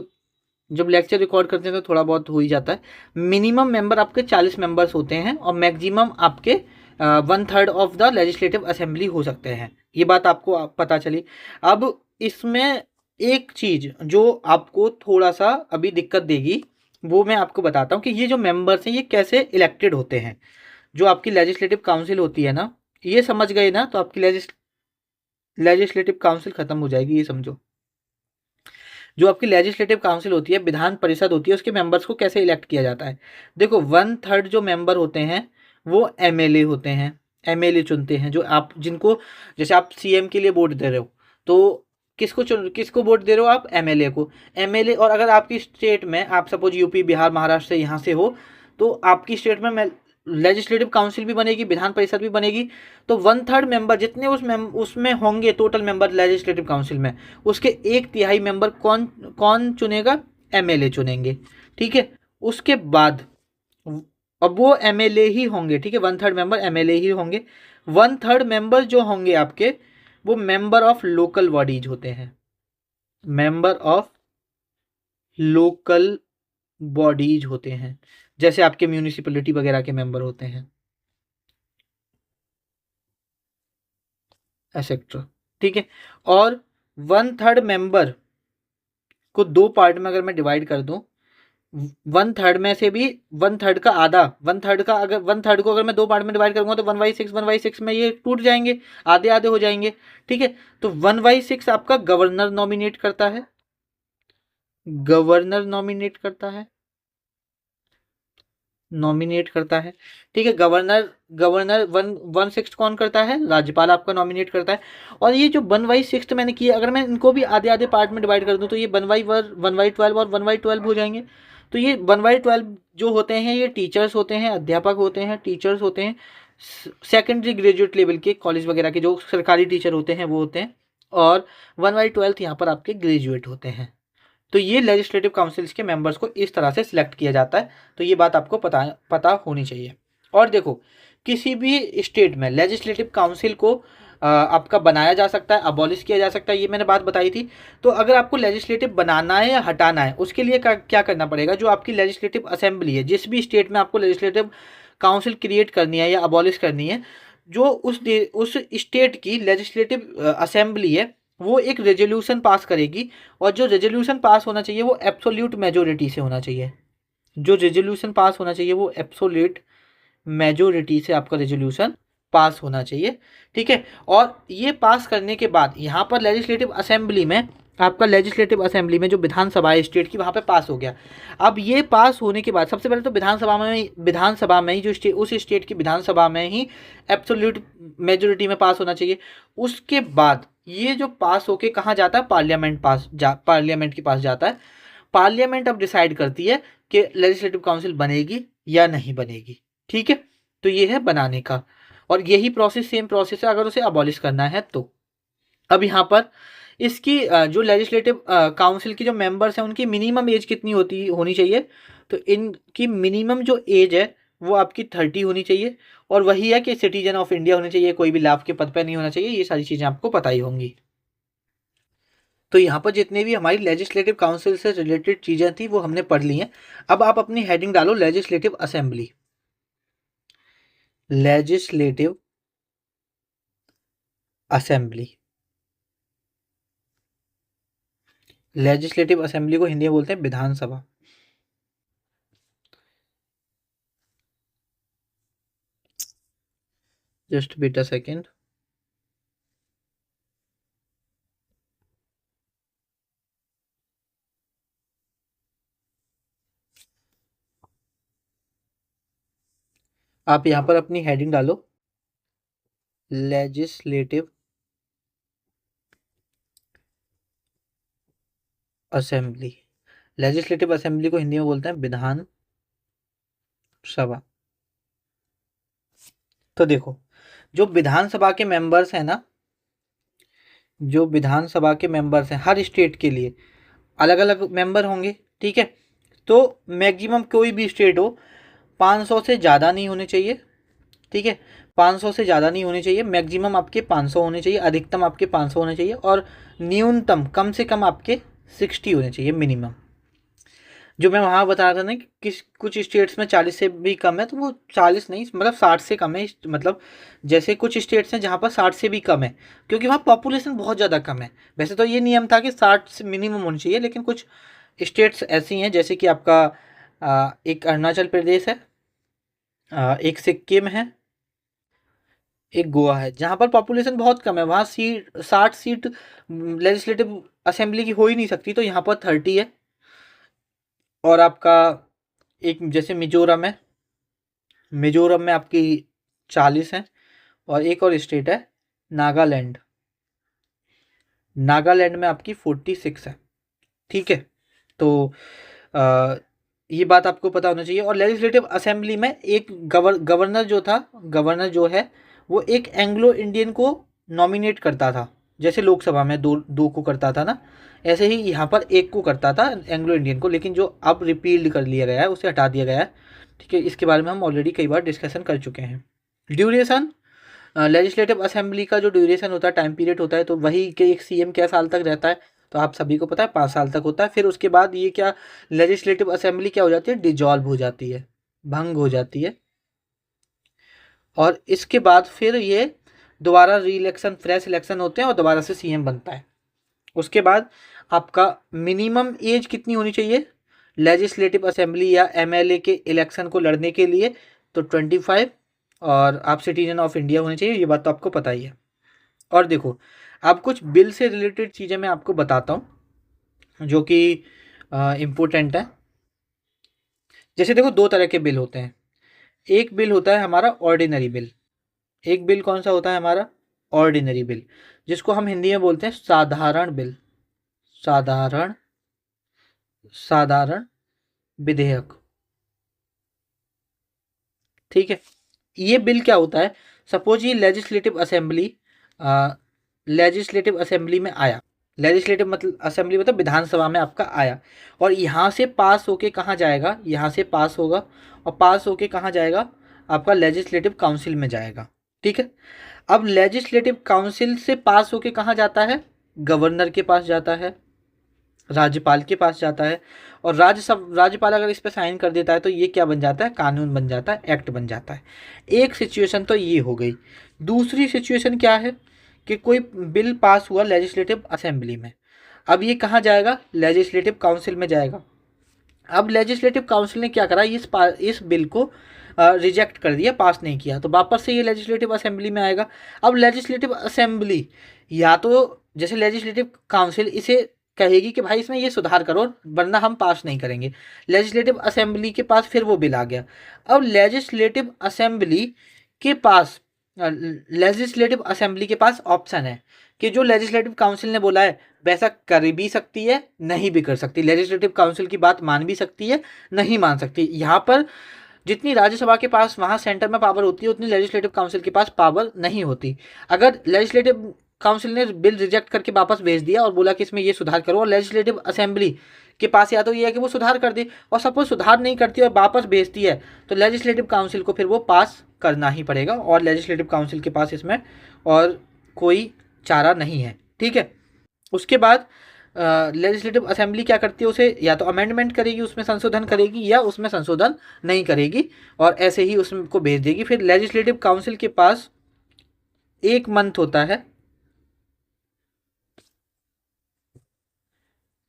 जब लेक्चर रिकॉर्ड करते हैं तो थोड़ा बहुत हो ही जाता है। मिनिमम मेंबर आपके 40 मेंबर्स होते हैं और मैक्सिमम आपके 1/3 ऑफ द लेजिस्लेटिव असेंबली हो सकते हैं। ये बात आपको पता चली। अब इसमें एक चीज जो आपको थोड़ा सा अभी दिक्कत देगी वो मैं आपको बताता हूँ कि ये जो मेंबर्स हैं ये कैसे इलेक्टेड होते हैं। जो आपकी लेजिस्लेटिव काउंसिल होती है ना, ये समझ गए ना, तो आपकी लेजिस्लेटिव काउंसिल खत्म हो जाएगी, ये समझो। जो आपकी लेजिस्लेटिव काउंसिल होती है, विधान परिषद होती है, उसके मेंबर्स को कैसे इलेक्ट किया जाता है। देखो 1/3 जो मेंबर होते हैं वो एमएलए होते हैं, एमएलए चुनते हैं। जो आप जिनको, जैसे आप सीएम के लिए वोट दे रहे हो तो किसको वोट दे रहे हो आप, एमएलए को। एमएलए, और अगर आपकी स्टेट में आप सपोज यूपी बिहार महाराष्ट्र से यहाँ से हो तो आपकी स्टेट में लेजिस्लेटिव काउंसिल भी बनेगी, विधान परिषद भी बनेगी। तो 1/3 मेंबर जितने उसमें होंगे टोटल मेंबर लेजिस्लेटिव काउंसिल में, उसके 1/3 मेंबर कौन कौन चुनेगा, एमएलए चुनेंगे, ठीक है। उसके बाद अब वो एमएलए ही होंगे, ठीक है, 1/3 मेंबर एमएलए ही होंगे। 1/3 मेंबर जो होंगे आपके वो मेंबर ऑफ लोकल बॉडीज होते हैं, मेंबर ऑफ लोकल बॉडीज होते हैं, जैसे आपके म्यूनिसिपैलिटी वगैरह के मेंबर होते हैं, एक्सेट्रा, ठीक है। और 1/3 मेंबर को दो पार्ट में अगर मैं डिवाइड कर दूं, 1/3 में से भी 1/3 का आधा, 1/3 का, अगर 1/3 को अगर मैं दो पार्ट में डिवाइड करूंगा तो 1/6 में ये टूट जाएंगे, आधे आधे हो जाएंगे, ठीक है। तो 1/6 आपका गवर्नर नॉमिनेट करता है, गवर्नर नॉमिनेट करता है, नॉमिनेट करता है, ठीक है। गवर्नर गवर्नर 1/6 कौन करता है, राज्यपाल आपका नॉमिनेट करता है। और ये जो 1/6 मैंने किया, अगर मैं इनको भी आधे आधे पार्ट में डिवाइड कर दूं तो ये 1/12 और 1/12 हो जाएंगे। तो ये 1/12 जो होते हैं ये टीचर्स होते हैं, अध्यापक होते हैं, टीचर्स होते हैं, सेकेंडरी ग्रेजुएट लेवल के कॉलेज वगैरह के जो सरकारी टीचर होते हैं वो होते हैं। और 1/12 यहाँ पर आपके ग्रेजुएट होते हैं। तो ये लेजिस्लेटिव काउंसिल्स के मेंबर्स को इस तरह से सिलेक्ट किया जाता है। तो ये बात आपको पता होनी चाहिए। और देखो किसी भी स्टेट में लेजिस्लेटिव काउंसिल को आपका बनाया जा सकता है, अबॉलिश किया जा सकता है, ये मैंने बात बताई थी। तो अगर आपको लेजिस्लेटिव बनाना है या हटाना है उसके लिए क्या करना पड़ेगा, जो आपकी लेजिस्लेटिव असेंबली है, जिस भी स्टेट में आपको लेजिस्लेटिव काउंसिल क्रिएट करनी है या अबॉलिश करनी है, जो उस स्टेट की लेजिस्लेटिव असेंबली है वो एक रेजोल्यूशन पास करेगी। और जो रेजोल्यूशन पास होना चाहिए वो एब्सोल्यूट मेजोरिटी से होना चाहिए, जो रेजोल्यूशन पास होना चाहिए वो एब्सोल्यूट मेजोरिटी से आपका रेजोल्यूशन पास होना चाहिए, ठीक है। और ये पास करने के बाद यहाँ पर लेजिस्लेटिव असेंबली में, आपका लेजिस्लेटिव असेंबली में जो विधानसभा है स्टेट की वहाँ पे पास हो गया। अब ये पास होने के बाद सबसे पहले तो विधानसभा में ही जो उस स्टेट की विधानसभा में ही एब्सोल्यूट मेजोरिटी में पास होना चाहिए। उसके बाद ये जो पास होके कहाँ जाता है, पार्लियामेंट के पास जाता है। पार्लियामेंट अब डिसाइड करती है कि लेजिस्लेटिव काउंसिल बनेगी या नहीं बनेगी, ठीक है। तो ये है बनाने का, और यही प्रोसेस, सेम प्रोसेस है अगर उसे अबॉलिश करना है तो। अब यहाँ पर इसकी जो लेजिस्लेटिव काउंसिल की जो मेंबर्स हैं उनकी मिनिमम एज कितनी होनी चाहिए, तो इनकी मिनिमम जो एज है वो आपकी 30 होनी चाहिए। और वही है कि सिटीजन ऑफ इंडिया होने चाहिए, कोई भी लाभ के पद पर नहीं होना चाहिए। ये सारी चीज़ें आपको पता ही होंगी। तो यहाँ पर जितने भी हमारी लेजिस्लेटिव काउंसिल से रिलेटेड चीज़ें थी वो हमने पढ़ ली हैं। अब आप अपनी हेडिंग डालो legislative assembly, legislative assembly. Legislative assembly को हिंदी में बोलते हैं Vidhan Sabha. Just wait a second. आप यहाँ पर अपनी हेडिंग डालो लेजिस्लेटिव असेंबली, लेजिस्लेटिव असेंबली को हिंदी में बोलते हैं विधान सभा। तो देखो, जो विधानसभा के मेंबर्स हैं ना, जो विधानसभा के मेंबर्स हैं हर स्टेट के लिए अलग अलग मेंबर होंगे, ठीक है। तो मैक्सिमम कोई भी स्टेट हो 500 से ज़्यादा नहीं होने चाहिए, ठीक है। 500 से ज़्यादा नहीं होने चाहिए, मैक्सिमम आपके 500 होने चाहिए, अधिकतम आपके 500 होने चाहिए, और न्यूनतम कम से कम आपके 60 होने चाहिए मिनिमम। जो मैं वहाँ बता रहा था ना कि कुछ स्टेट्स में 40 से भी कम है, तो वो 40 नहीं, मतलब 60 से कम है। मतलब जैसे कुछ स्टेट्स हैं जहाँ पर 60 से भी कम है, क्योंकि वहाँ पॉपुलेशन बहुत ज़्यादा कम है। वैसे तो ये नियम था कि 60 से मिनिमम होनी चाहिए, लेकिन कुछ स्टेट्स ऐसी हैं जैसे कि आपका एक अरुणाचल प्रदेश है, एक सिक्किम है, एक गोवा है, जहाँ पर पॉपुलेशन बहुत कम है। वहाँ 60 सीट लेजिस्लेटिव असेंबली की हो ही नहीं सकती, तो यहाँ पर 30 है। और आपका एक जैसे मिजोरम है, मिजोरम में आपकी 40 है। और एक और स्टेट है नागालैंड, नागालैंड में आपकी 46 है, ठीक है। तो आ, ये बात आपको पता होना चाहिए। और लेजिस्लेटिव असेंबली में एक गवर्नर जो था, गवर्नर जो है वो एक एंग्लो इंडियन को नॉमिनेट करता था। जैसे लोकसभा में दो दो को करता था ना, ऐसे ही यहाँ पर एक को करता था, एंग्लो इंडियन को। लेकिन जो अब रिपील्ड कर लिया गया है, उसे हटा दिया गया है, ठीक है। इसके बारे में हम ऑलरेडी कई बार डिस्कशन कर चुके हैं। ड्यूरेशन, लेजिस्लेटिव असेंबली का जो ड्यूरेशन होता है, टाइम पीरियड होता है, तो वही कि एक सीएम क्या साल तक रहता है, तो आप सभी को पता है 5 साल तक होता है। फिर उसके बाद ये क्या, लेजिस्लेटिव असेंबली क्या हो जाती है, डिजॉल्व हो जाती है, भंग हो जाती है। और इसके बाद फिर ये दोबारा री इलेक्शन, फ्रेश इलेक्शन होते हैं और दोबारा से सीएम बनता है। उसके बाद आपका मिनिमम एज कितनी होनी चाहिए लेजिस्लेटिव असेंबली या एमएलए के इलेक्शन को लड़ने के लिए, तो 25। और आप सिटीजन ऑफ इंडिया होने चाहिए, ये बात तो आपको पता ही है। और देखो, अब कुछ बिल से रिलेटेड चीज़ें मैं आपको बताता हूँ जो कि इम्पोर्टेंट है। जैसे देखो, दो तरह के बिल होते हैं। एक बिल होता है हमारा ऑर्डिनरी बिल। एक बिल कौन सा होता है हमारा, ऑर्डिनरी बिल, जिसको हम हिंदी में बोलते हैं साधारण बिल, साधारण साधारण विधेयक, ठीक है। ये बिल क्या होता है, सपोज ये लेजिस्लेटिव असेंबली में आया। लेजिस्लेटिव मतलब असेंबली मतलब विधानसभा में आपका आया, और यहाँ से पास होके कहाँ जाएगा, यहाँ से पास होगा, और पास होके कहाँ जाएगा, आपका लेजिस्लेटिव काउंसिल में जाएगा, ठीक है। अब लेजिस्लेटिव काउंसिल से पास होके कहाँ जाता है, गवर्नर के पास जाता है, राज्यपाल के पास जाता है। और राज्यपाल अगर इस पर साइन कर देता है तो ये क्या बन जाता है, कानून बन जाता है, एक्ट बन जाता है। एक सिचुएशन तो ये हो गई। दूसरी सिचुएशन क्या है कि कोई बिल पास हुआ लेजिस्लेटिव असेंबली में, अब ये कहाँ जाएगा, लेजिस्लेटिव काउंसिल में जाएगा। अब लेजिस्लेटिव काउंसिल ने क्या करा, इस बिल को रिजेक्ट कर दिया, पास नहीं किया, तो वापस से ये लेजिस्लेटिव असेंबली में आएगा। अब लेजिस्लेटिव असेंबली या तो जैसे लेजिस्लेटिव काउंसिल इसे कहेगी कि भाई इसमें ये सुधार करो वरना हम पास नहीं करेंगे, लेजिस्लेटिव असेंबली के पास फिर वो बिल आ गया। अब लेजिस्लेटिव असेंबली के पास ऑप्शन है कि जो लेजिस्लेटिव काउंसिल ने बोला है वैसा कर भी सकती है, नहीं भी कर सकती। लेजिस्लेटिव काउंसिल की बात मान भी सकती है, नहीं मान सकती। यहाँ पर जितनी राज्यसभा के पास वहाँ सेंटर में पावर होती है, उतनी लेजिस्लेटिव काउंसिल के पास पावर नहीं होती। अगर लेजिस्लेटिव काउंसिल ने बिल रिजेक्ट करके वापस भेज दिया और बोला कि इसमें ये सुधार करो, और लेजिस्लेटिव असेंबली के पास या तो ये है कि वो सुधार कर दे, और सपोज सुधार नहीं करती और वापस भेजती है, तो लेजिस्लेटिव काउंसिल को फिर वो पास करना ही पड़ेगा, और लेजिस्लेटिव काउंसिल के पास इसमें और कोई चारा नहीं है, ठीक है। उसके बाद लेजिस्लेटिव असेंबली क्या करती है, उसे या तो अमेंडमेंट करेगी, उसमें संशोधन करेगी, या उसमें संशोधन नहीं करेगी, और ऐसे ही उसको भेज देगी। फिर लेजिस्लेटिव काउंसिल के पास 1 मंथ होता है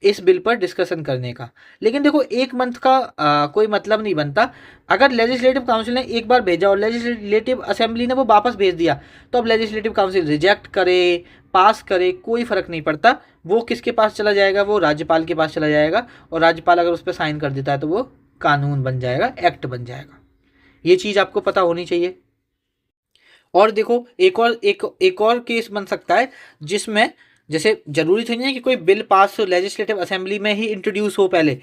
इस बिल पर डिस्कशन करने का। लेकिन देखो, 1 मंथ का कोई मतलब नहीं बनता। अगर लेजिस्लेटिव काउंसिल ने एक बार भेजा और लेजिस्लेटिव असेंबली ने वो वापस भेज दिया, तो अब लेजिस्लेटिव काउंसिल रिजेक्ट करे, पास करे, कोई फर्क नहीं पड़ता। वो किसके पास चला जाएगा, वो राज्यपाल के पास चला जाएगा, और राज्यपाल अगर उस पर साइन कर देता है तो वो कानून बन जाएगा, एक्ट बन जाएगा। ये चीज़ आपको पता होनी चाहिए। और देखो, एक और केस बन सकता है जिसमें जैसे जरूरी तो नहीं है कि कोई बिल पास लेजिस्लेटिव असेंबली में ही इंट्रोड्यूस हो पहले,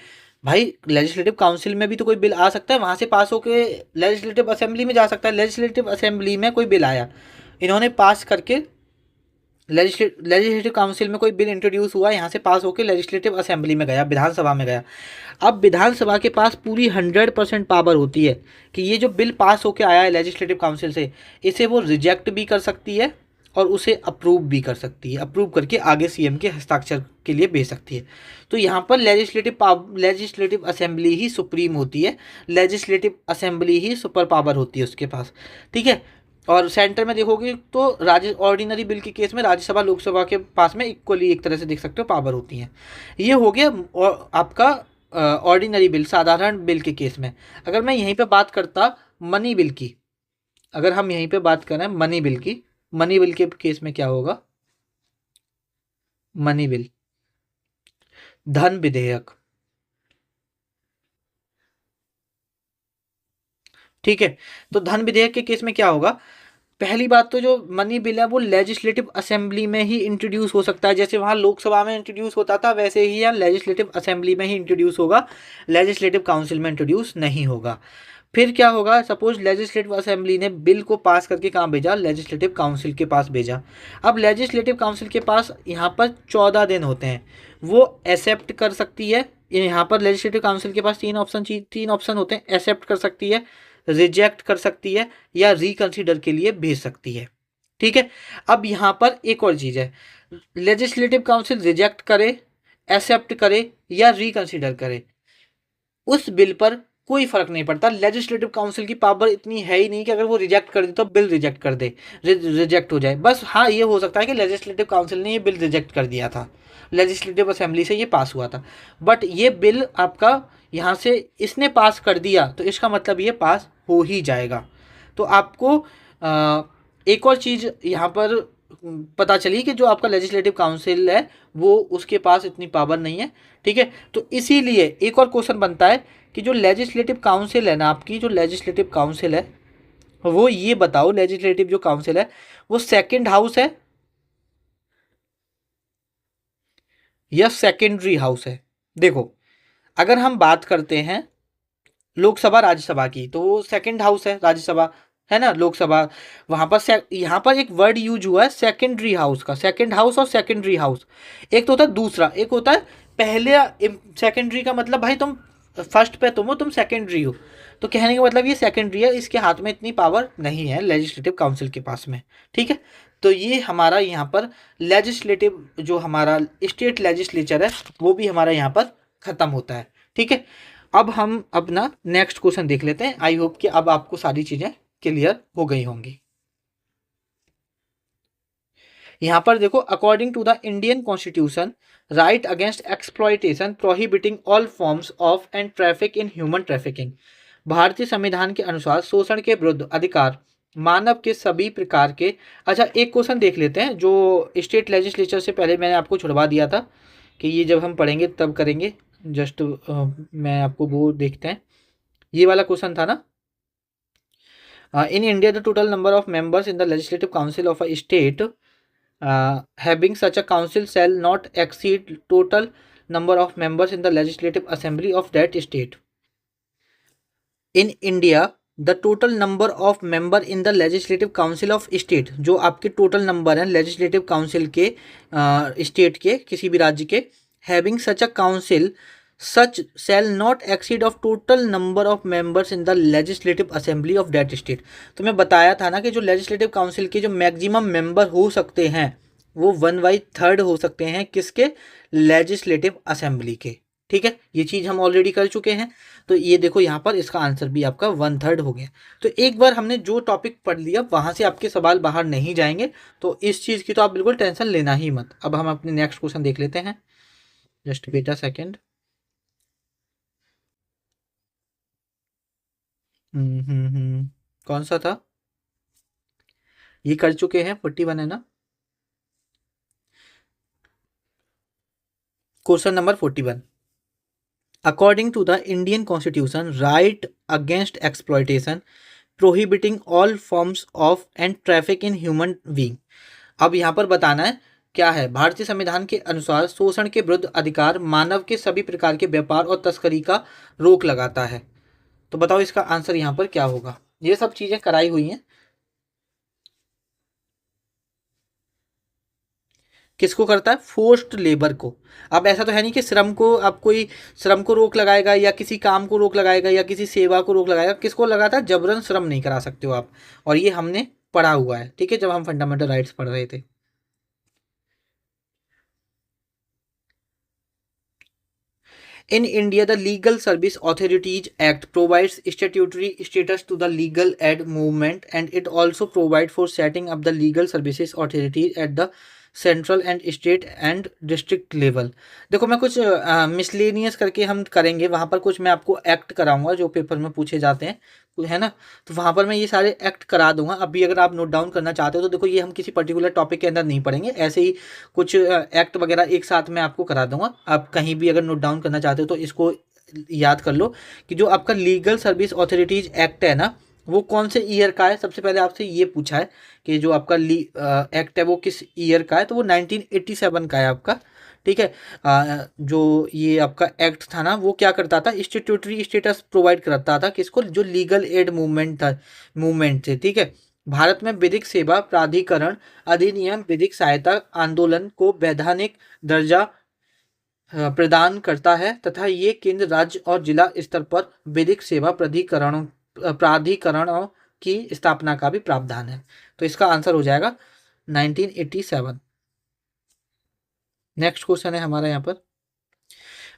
भाई लेजिस्लेटिव काउंसिल में भी तो कोई बिल आ सकता है, वहां से पास होके लेजिस्लेटिव असेंबली में जा सकता है। लेजिस्लेटिव असेंबली में कोई बिल आया, इन्होंने पास करके लेजिस्लेटिव काउंसिल में कोई बिल इंट्रोड्यूस हुआ, यहाँ से पास होकर लेजिस्लेटिव असेंबली में गया, विधानसभा में गया। अब विधानसभा के पास पूरी 100% पावर होती है कि ये जो बिल पास होकर आया है लेजिस्लेटिव काउंसिल से, इसे वो रिजेक्ट भी कर सकती है और उसे अप्रूव भी कर सकती है, अप्रूव करके आगे सीएम के हस्ताक्षर के लिए भेज सकती है। तो यहाँ पर लेजिस्लेटिव असेंबली ही सुप्रीम होती है, लेजिस्लेटिव असेंबली ही सुपर पावर होती है उसके पास, ठीक है। और सेंटर में देखोगे तो राज्य ऑर्डिनरी बिल के केस में राज्यसभा लोकसभा के पास में इक्वली एक तरह से देख सकते हो पावर होती हैं। ये हो गया और आपका ऑर्डिनरी बिल, साधारण बिल के केस में। अगर मैं यहीं पे बात करता मनी बिल की, अगर हम यहीं पे बात करें मनी बिल की, मनी बिल के केस में क्या होगा, मनी बिल, धन विधेयक, ठीक है। तो धन विधेयक के केस में क्या होगा, पहली बात तो जो मनी बिल है वो लेजिस्लेटिव असेंबली में ही इंट्रोड्यूस हो सकता है, जैसे वहाँ लोकसभा में इंट्रोड्यूस होता था वैसे ही यहाँ लेजिस्लेटिव असेंबली में ही इंट्रोड्यूस होगा, लेजिस्लेटिव काउंसिल में इंट्रोड्यूस नहीं होगा। फिर क्या होगा, सपोज लेजिस्लेटिव असेंबली ने बिल को पास करके कहाँ भेजा, लेजिस्लेटिव काउंसिल के पास भेजा। अब लेजिस्लेटिव काउंसिल के पास यहाँ पर 14 दिन होते हैं, वो एक्सेप्ट कर सकती है। यहाँ पर लेजिस्लेटिव काउंसिल के पास तीन ऑप्शन होते हैं, एक्सेप्ट कर सकती है, रिजेक्ट कर सकती है या रिकंसीडर के लिए भेज सकती है, ठीक है। अब यहाँ पर एक और चीज़ है, लेजिस्लेटिव काउंसिल रिजेक्ट करे, एक्सेप्ट करे या रिकंसीडर करे, उस बिल पर कोई फर्क नहीं पड़ता। लेजिस्लेटिव काउंसिल की पावर इतनी है ही नहीं कि अगर वो रिजेक्ट कर दे तो बिल रिजेक्ट कर दे, रिजेक्ट हो जाए। बस हाँ ये हो सकता है कि लेजिस्लेटिव काउंसिल ने ये बिल रिजेक्ट कर दिया था, लेजिस्लेटिव असेंबली से ये पास हुआ था, बट ये बिल आपका यहाँ से इसने पास कर दिया तो इसका मतलब ये पास हो ही जाएगा। तो आपको एक और चीज़ यहाँ पर पता चली कि जो आपका लेजिस्लेटिव काउंसिल है वो उसके पास इतनी पावर नहीं है, ठीक है। तो इसीलिए एक और क्वेश्चन बनता है कि जो लेजिस्लेटिव काउंसिल है ना, आपकी जो लेजिस्लेटिव काउंसिल है वो ये बताओ, लेजिस्लेटिव जो काउंसिल है वो सेकंड हाउस है या सेकेंडरी हाउस है। देखो अगर हम बात करते हैं लोकसभा राज्यसभा की तो वो सेकंड हाउस है, राज्यसभा है ना, लोकसभा। वहां पर यहाँ पर एक वर्ड यूज हुआ है सेकेंडरी हाउस का, सेकंड हाउस और सेकेंडरी हाउस एक तो होता है, दूसरा एक होता है पहले। सेकेंडरी का मतलब भाई तुम फर्स्ट पे तुम हो, तुम सेकेंडरी हो, तो कहने का मतलब ये सेकेंडरी है, इसके हाथ में इतनी पावर नहीं है लेजिस्लेटिव काउंसिल के पास में, ठीक है। तो ये हमारा यहाँ पर लेजिस्लेटिव जो हमारा स्टेट लेजिस्लेचर है वो भी हमारा यहाँ पर खत्म होता है, ठीक है। अब हम अपना नेक्स्ट क्वेश्चन देख लेते हैं। आई होप कि अब आपको सारी चीजें क्लियर हो गई होंगी। यहाँ पर देखो, according to the Indian constitution, right against exploitation prohibiting all forms of and traffic in human trafficking, भारतीय संविधान के अनुसार शोषण के विरुद्ध अधिकार मानव के सभी प्रकार के। अच्छा एक क्वेश्चन देख लेते हैं जो स्टेट लेजिस्लेचर से पहले मैंने आपको छुड़वा दिया था कि ये जब हम पढ़ेंगे तब करेंगे, जस्ट मैं आपको वो देखते हैं, ये वाला क्वेश्चन था ना। इन India the total number of members in the legislative council of a state having such a council shall not exceed total number of members in the legislative assembly of that state. In India the total number of member in the legislative council of state, जो आपके total number हैं legislative council के state के किसी भी राज्य के, having such a council such shall not exceed of total number of members in the legislative assembly of that state। तो मैं बताया था ना कि जो लेजिस्लेटिव काउंसिल के जो मैक्सिमम मेंबर हो सकते हैं वो 1/3 हो सकते हैं किसके, लेजिस्लेटिव असेंबली के, ठीक है। ये चीज़ हम ऑलरेडी कर चुके हैं। तो ये देखो यहाँ पर इसका आंसर भी आपका 1/3 हो गया। तो एक बार हमने जो टॉपिक पढ़ लिया वहाँ से आपके सवाल बाहर नहीं जाएंगे, तो इस चीज़ की तो आप बिल्कुल टेंशन लेना ही मत। अब हम अपने नेक्स्ट क्वेश्चन देख लेते हैं, जस्ट वेट अ सेकेंड। कौन सा था, ये कर चुके हैं 41 है ना, question number 41। According to the Indian constitution, right against exploitation prohibiting all forms of and traffic in human being. अब यहाँ पर बताना है क्या है? भारतीय संविधान के अनुसार शोषण के विरुद्ध अधिकार मानव के सभी प्रकार के व्यापार और तस्करी का रोक लगाता है। तो बताओ इसका आंसर यहाँ पर क्या होगा? ये सब चीजें कराई हुई हैं। किसको करता है? फोर्स्ड लेबर को। अब ऐसा तो है नहीं कि श्रम को, अब कोई श्रम को रोक लगाएगा या किसी काम को रोक लगाएगा या किसी सेवा को रोक लगाएगा। किसको लगाता है? जबरन श्रम नहीं करा सकते हो आप। और ये हमने पढ़ा हुआ है, ठीक है, जब हम फंडामेंटल राइट्स पढ़ रहे थे। In India, the Legal Service Authorities Act provides statutory status to the legal aid movement, and it also provides for setting up the legal services authorities at the central and state and district level. देखो मैं कुछ miscellaneous करके हम करेंगे, वहाँ पर कुछ मैं आपको एक्ट कराऊंगा जो पेपर में पूछे जाते हैं, है ना। तो वहाँ पर मैं ये सारे एक्ट करा दूंगा। अभी अगर आप नोट डाउन करना चाहते हो तो देखो, ये हम किसी पर्टिकुलर टॉपिक के अंदर नहीं पढ़ेंगे, ऐसे ही कुछ एक्ट वगैरह एक साथ मैं आपको करा दूंगा। आप कहीं भी अगर नोट डाउन करना चाहते हो तो इसको याद कर लो कि जो आपका लीगल सर्विस ऑथोरिटीज एक्ट है ना, वो कौन से ईयर का है। सबसे पहले आपसे ये पूछा है कि जो आपका एक्ट है वो किस ईयर का है, तो वो 1987 का है आपका, ठीक है। जो ये आपका एक्ट था ना, वो क्या करता था? स्टेट्यूटरी स्टेटस प्रोवाइड करता था किसको? जो लीगल एड मूवमेंट था, मूवमेंट थे, ठीक है। भारत में विधिक सेवा प्राधिकरण अधिनियम विधिक सहायता आंदोलन को वैधानिक दर्जा प्रदान करता है तथा ये केंद्र, राज्य और जिला स्तर पर विधिक सेवा प्राधिकरणों की स्थापना का भी प्रावधान है। तो इसका आंसर हो जाएगा 1987। नेक्स्ट क्वेश्चन है हमारा यहाँ पर,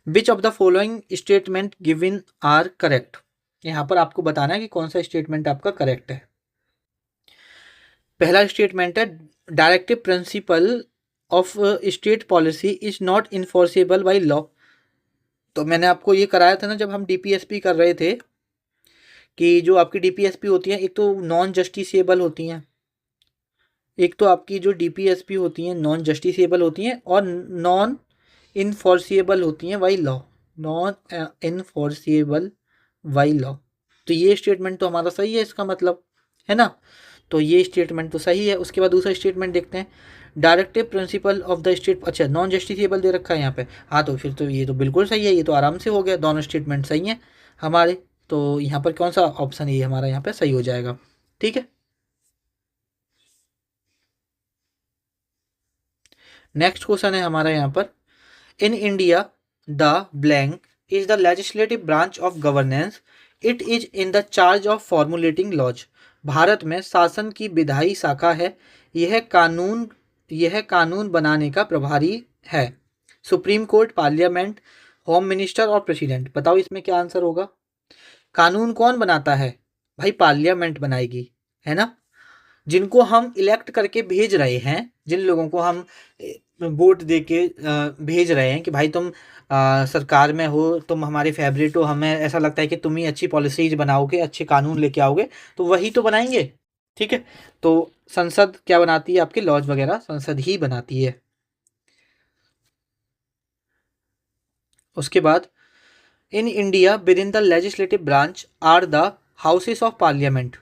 which of the following statement given are correct. यहाँ पर आपको बताना है कि कौन सा स्टेटमेंट आपका करेक्ट है। पहला स्टेटमेंट है, directive principle of state policy is not enforceable by law. तो मैंने आपको ये कराया था ना जब हम डीपीएसपी कर रहे थे, कि जो आपकी डीपीएसपी होती है, एक तो नॉन जस्टिसेबल होती हैं, एक तो आपकी जो डीपीएसपी होती हैं नॉन जस्टिसेबल होती हैं, और नॉन इन्फोर्सिएबल होती हैं by law, non enforceable by law. तो ये स्टेटमेंट तो हमारा सही है, इसका मतलब, है ना। तो ये स्टेटमेंट तो सही है। उसके बाद दूसरा स्टेटमेंट देखते हैं, directive principle of the state, अच्छा नॉन जस्टिसेबल दे रखा है यहाँ पे। हाँ तो फिर तो ये तो बिल्कुल सही है, ये तो आराम से हो गया, दोनों स्टेटमेंट सही हैं हमारे। तो यहाँ पर कौन सा ऑप्शन ये हमारा यहाँ पे सही हो जाएगा, ठीक है। नेक्स्ट क्वेश्चन है हमारा यहाँ पर, in India the blank is the legislative branch of governance, it is in the charge of formulating laws. Bharat में शासन की विधायी शाखा है, यह कानून बनाने का प्रभारी है। Supreme court, parliament, home minister और प्रेसिडेंट। बताओ इसमें क्या आंसर होगा? कानून कौन बनाता है? भाई पार्लियामेंट बनाएगी, है ना। जिनको हम इलेक्ट करके भेज रहे हैं, जिन लोगों को हम वोट दे के भेज रहे हैं कि भाई तुम सरकार में हो, तुम हमारे फेवरेट हो, हमें ऐसा लगता है कि तुम ही अच्छी पॉलिसीज बनाओगे, अच्छे कानून लेके आओगे, तो वही तो बनाएंगे, ठीक है। तो संसद क्या बनाती है? आपके लॉज वगैरह संसद ही बनाती है। उसके बाद, in India with in the legislative branch are the houses of parliament.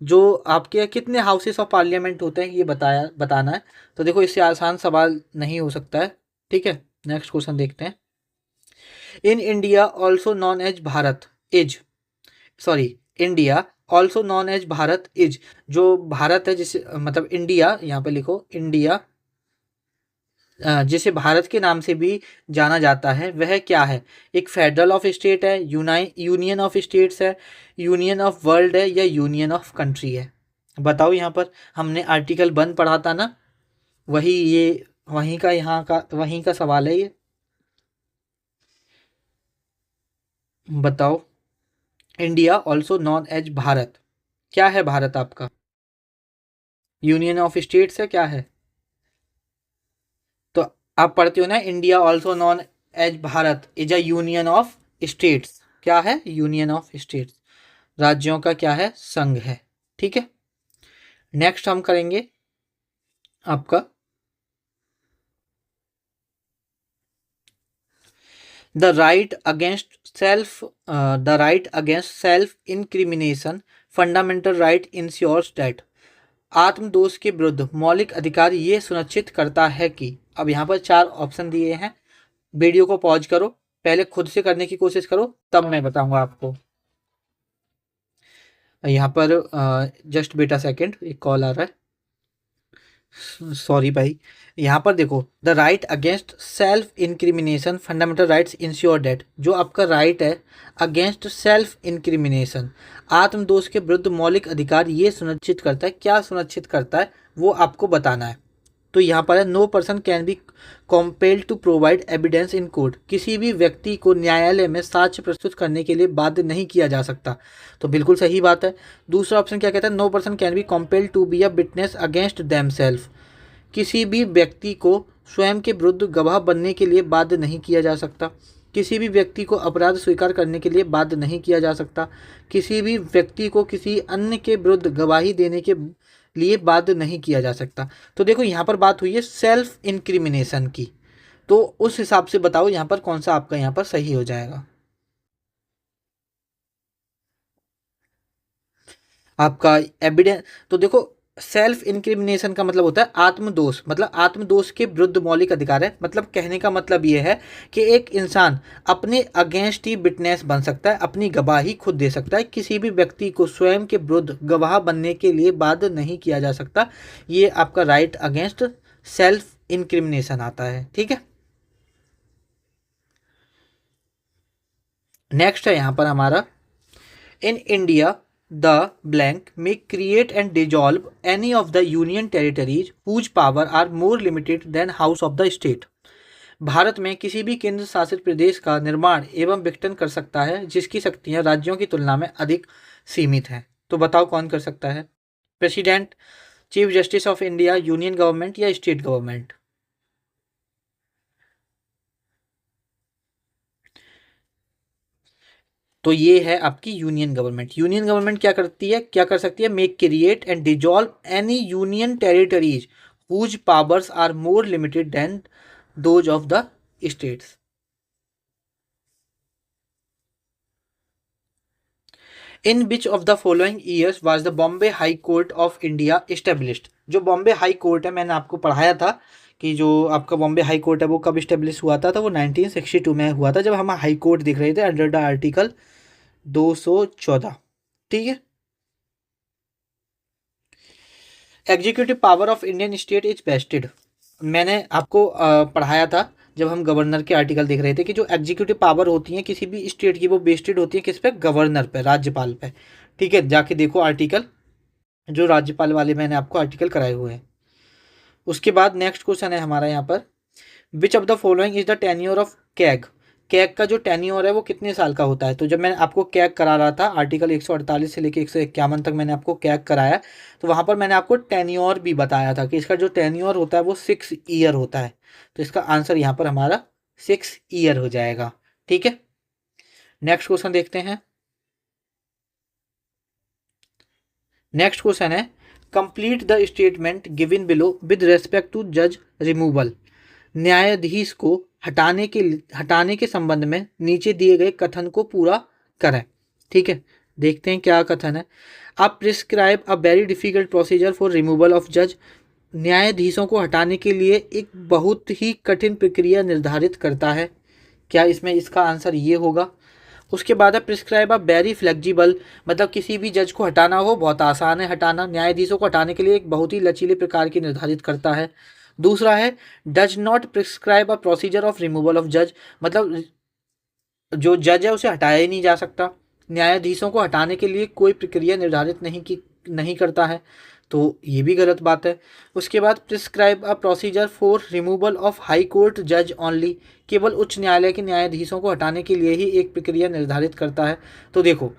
जो आपके कितने हाउसेस ऑफ पार्लियामेंट होते हैं ये बताना है। तो देखो इससे आसान सवाल नहीं हो सकता है, ठीक है। नेक्स्ट क्वेश्चन देखते हैं, in India also known as Bharat is, sorry, India also known as Bharat is, जो भारत है जिसे, मतलब इंडिया, यहाँ पे लिखो इंडिया, जिसे भारत के नाम से भी जाना जाता है, वह क्या है? एक फेडरल ऑफ स्टेट है, यूनियन ऑफ स्टेट्स है, यूनियन ऑफ वर्ल्ड है, या यूनियन ऑफ कंट्री है? बताओ। यहाँ पर हमने आर्टिकल 1 पढ़ा था ना, वही ये वहीं का, यहाँ का वहीं का सवाल है ये। बताओ, India also known as Bharat, क्या है भारत आपका? यूनियन ऑफ स्टेट्स है, क्या है? तो आप पढ़ते हो ना, India also known as Bharat is a union of states. क्या है? यूनियन ऑफ स्टेट्स, राज्यों का क्या है? संघ है, ठीक है। नेक्स्ट हम करेंगे आपका, the right against self incrimination fundamental right ensures that. आत्मदोष के विरुद्ध मौलिक अधिकार ये सुनिश्चित करता है कि, अब यहाँ पर 4 ऑप्शन दिए हैं। वीडियो को पॉज करो, पहले खुद से करने की कोशिश करो, तब मैं बताऊंगा आपको। यहाँ पर जस्ट बेटा सेकंड, एक कॉल आ रहा है, सॉरी भाई। यहाँ पर देखो, the right against self incrimination fundamental rights ensure date, जो आपका राइट है अगेंस्ट सेल्फ इंक्रिमिनेशन, आत्मदोष के विरुद्ध मौलिक अधिकार ये सुनिश्चित करता है। क्या सुनिश्चित करता है वो आपको बताना है। तो यहाँ पर है, no person can be compelled to provide evidence in court, किसी भी व्यक्ति को न्यायालय में साक्ष्य प्रस्तुत करने के लिए बाध्य नहीं किया जा सकता। तो बिल्कुल सही बात है। दूसरा ऑप्शन क्या कहता है, no person can be compelled to be a witness against them self, किसी भी व्यक्ति को स्वयं के विरुद्ध गवाह बनने के लिए बाध्य नहीं किया जा सकता। किसी भी व्यक्ति को अपराध स्वीकार करने के लिए बाध्य नहीं किया जा सकता। किसी भी व्यक्ति को किसी अन्य के विरुद्ध गवाही देने के लिए बाध्य नहीं किया जा सकता। तो देखो यहाँ पर बात हुई है सेल्फ इंक्रिमिनेशन की, तो उस हिसाब से बताओ यहाँ पर कौन सा आपका यहाँ पर सही हो जाएगा। आपका एविडेंस, तो देखो सेल्फ इंक्रिमिनेशन का मतलब होता है आत्मदोष, मतलब आत्मदोष के विरुद्ध मौलिक अधिकार है। मतलब कहने का मतलब ये है कि एक इंसान अपने अगेंस्ट ही विटनेस बन सकता है, अपनी गवाही खुद दे सकता है, किसी भी व्यक्ति को स्वयं के विरुद्ध गवाह बनने के लिए बाध्य नहीं किया जा सकता। ये आपका राइट अगेंस्ट सेल्फ इंक्रिमिनेशन आता है। ठीक है, नेक्स्ट है यहाँ पर हमारा, in India the blank may create and dissolve any of the union territories whose power are more limited than house of the state, Bharat में किसी भी केंद्र शासित प्रदेश का निर्माण एवं विघटन कर सकता है जिसकी शक्तियां राज्यों की तुलना में अधिक सीमित हैं। तो बताओ कौन कर सकता है, president, chief justice of India, union government या स्टेट गवर्नमेंट। तो ये है आपकी यूनियन गवर्नमेंट। यूनियन गवर्नमेंट क्या करती है, क्या कर सकती है, make create and dissolve any union territories whose powers are more limited than those of the states. In which of the following years was the Bombay high court of India established. जो Bombay high court है, मैंने आपको पढ़ाया था कि जो आपका Bombay high court है वो कब इस्टेब्लिश हुआ था, तो वो 1962 में हुआ था, जब हम हाई कोर्ट दिख रहे थे अंडर द आर्टिकल 214। ठीक है, executive power of Indian state is vested, मैंने आपको पढ़ाया था जब हम गवर्नर के आर्टिकल देख रहे थे कि जो एग्जीक्यूटिव पावर होती है किसी भी स्टेट की, वो वेस्टेड होती है किस पे, गवर्नर पे, राज्यपाल पे। ठीक है, जाके देखो आर्टिकल, जो राज्यपाल वाले मैंने आपको आर्टिकल कराए हुए हैं। उसके बाद नेक्स्ट क्वेश्चन है हमारा यहाँ पर, which of the following is the tenure of CAG, CAG का जो टेन्योर है वो कितने साल का होता है। तो जब मैं आपको कैग करा रहा था, आर्टिकल 148 से लेकर 151 तक मैंने आपको कैग कराया, तो वहाँ पर मैंने आपको टेन्योर भी बताया था कि इसका जो टेन्योर होता है वो 6 ईयर होता है। तो इसका आंसर यहाँ पर हमारा 6 ईयर हो जाएगा। ठीक है, नेक्स्ट क्वेश्चन देखते हैं। नेक्स्ट क्वेश्चन है, complete the statement given below with respect to जज रिमूवल, न्यायाधीश को हटाने के संबंध में नीचे दिए गए कथन को पूरा करें। ठीक है, देखते हैं क्या कथन है। आप prescribe a very difficult procedure for removal of जज, न्यायाधीशों को हटाने के लिए एक बहुत ही कठिन प्रक्रिया निर्धारित करता है। क्या इसमें इसका आंसर ये होगा। उसके बाद है प्रिस्क्राइब अ वेरी फ्लेक्सिबल, मतलब किसी भी जज को हटाना हो बहुत आसान है हटाना, न्यायाधीशों को हटाने के लिए एक बहुत ही लचीले प्रकार की निर्धारित करता है। दूसरा है does not prescribe a procedure of removal of जज, मतलब जो जज है उसे हटाया ही नहीं जा सकता, न्यायाधीशों को हटाने के लिए कोई प्रक्रिया निर्धारित नहीं करता है, तो ये भी गलत बात है। उसके बाद prescribe a procedure for removal of high court जज ओनली, केवल उच्च न्यायालय के न्यायाधीशों को हटाने के लिए ही एक प्रक्रिया निर्धारित करता है। तो देखो,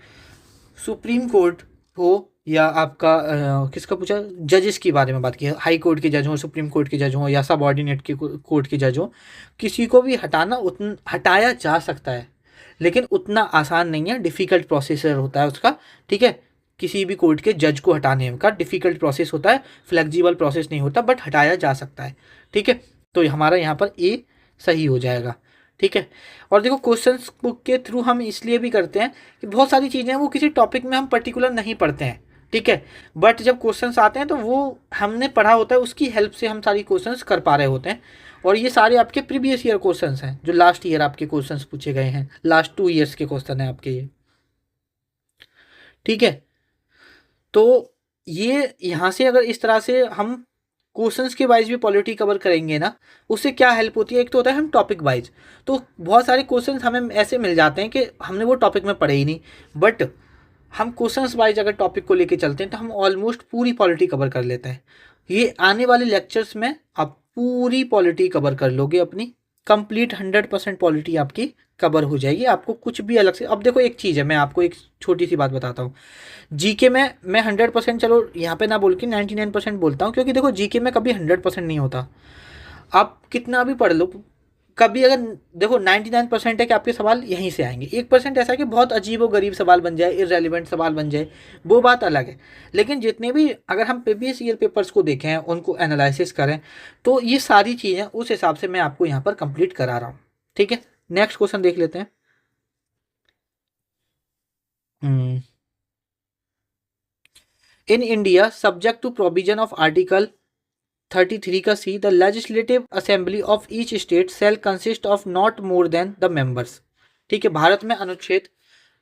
सुप्रीम कोर्ट हो या आपका किसका पूछा, जजेस के बारे में बात की है, हाई कोर्ट के जज हों, सुप्रीम कोर्ट के जज हों या सबऑर्डिनेट के कोर्ट के जज हों, किसी को भी हटाया जा सकता है, लेकिन उतना आसान नहीं है, डिफ़िकल्ट प्रोसेसर होता है उसका। ठीक है, किसी भी कोर्ट के जज को हटाने का डिफ़िकल्ट प्रोसेस होता है, फ्लेक्सिबल प्रोसेस नहीं होता, बट हटाया जा सकता है। ठीक है, तो हमारा यहाँ पर ए सही हो जाएगा। ठीक है, और देखो क्वेश्चंस के थ्रू हम इसलिए भी करते हैं कि बहुत सारी चीज़ें वो किसी टॉपिक में हम पर्टिकुलर नहीं पढ़ते हैं, ठीक है। बट जब क्वेश्चंस आते हैं तो वो हमने पढ़ा होता है, उसकी हेल्प से हम सारी क्वेश्चंस कर पा रहे होते हैं। और ये सारे आपके प्रीवियस ईयर क्वेश्चंस हैं, जो लास्ट ईयर आपके क्वेश्चंस पूछे गए हैं, लास्ट 2 ईयर्स के क्वेश्चन हैं आपके ये। ठीक है। तो ये यहाँ से अगर इस तरह से हम क्वेश्चंस के वाइज भी पॉलिटी कवर करेंगे ना, उससे क्या हेल्प होती है, एक तो होता है हम टॉपिक वाइज, तो बहुत सारे क्वेश्चंस हमें ऐसे मिल जाते हैं कि हमने वो टॉपिक में पढ़े ही नहीं, बट हम क्वेश्चंस वाइज अगर टॉपिक को लेके चलते हैं तो हम ऑलमोस्ट पूरी पॉलिटी कवर कर लेते हैं। ये आने वाले लेक्चर्स में आप पूरी पॉलिटी कवर कर लोगे अपनी, कंप्लीट 100% पॉलिटी आपकी कवर हो जाएगी। आपको कुछ भी अलग से, अब देखो एक चीज़ है, मैं आपको एक छोटी सी बात बताता हूँ। जीके में मैं 100%, चलो यहाँ पे ना बोल के 99% बोलता हूँ, क्योंकि देखो जीके में कभी 100% नहीं होता। आप कितना भी पढ़ लो, कभी अगर देखो 99% है कि आपके सवाल यहीं से आएंगे, 1% ऐसा है कि बहुत अजीब व गरीब सवाल बन जाए, इररेलेवेंट सवाल बन जाए, वो बात अलग है। लेकिन जितने भी अगर हम प्रीवियस ईयर पेपर्स को देखें हैं, उनको एनालिसिस करें, तो ये सारी चीज़ें उस हिसाब से मैं आपको यहाँ पर कंप्लीट करा रहा हूँ। ठीक है, नेक्स्ट क्वेश्चन देख लेते हैं। In India, subject to provision of article 33 का C, the legislative assembly of each state shall consist of not more than the members. ठीक है, भारत में अनुच्छेद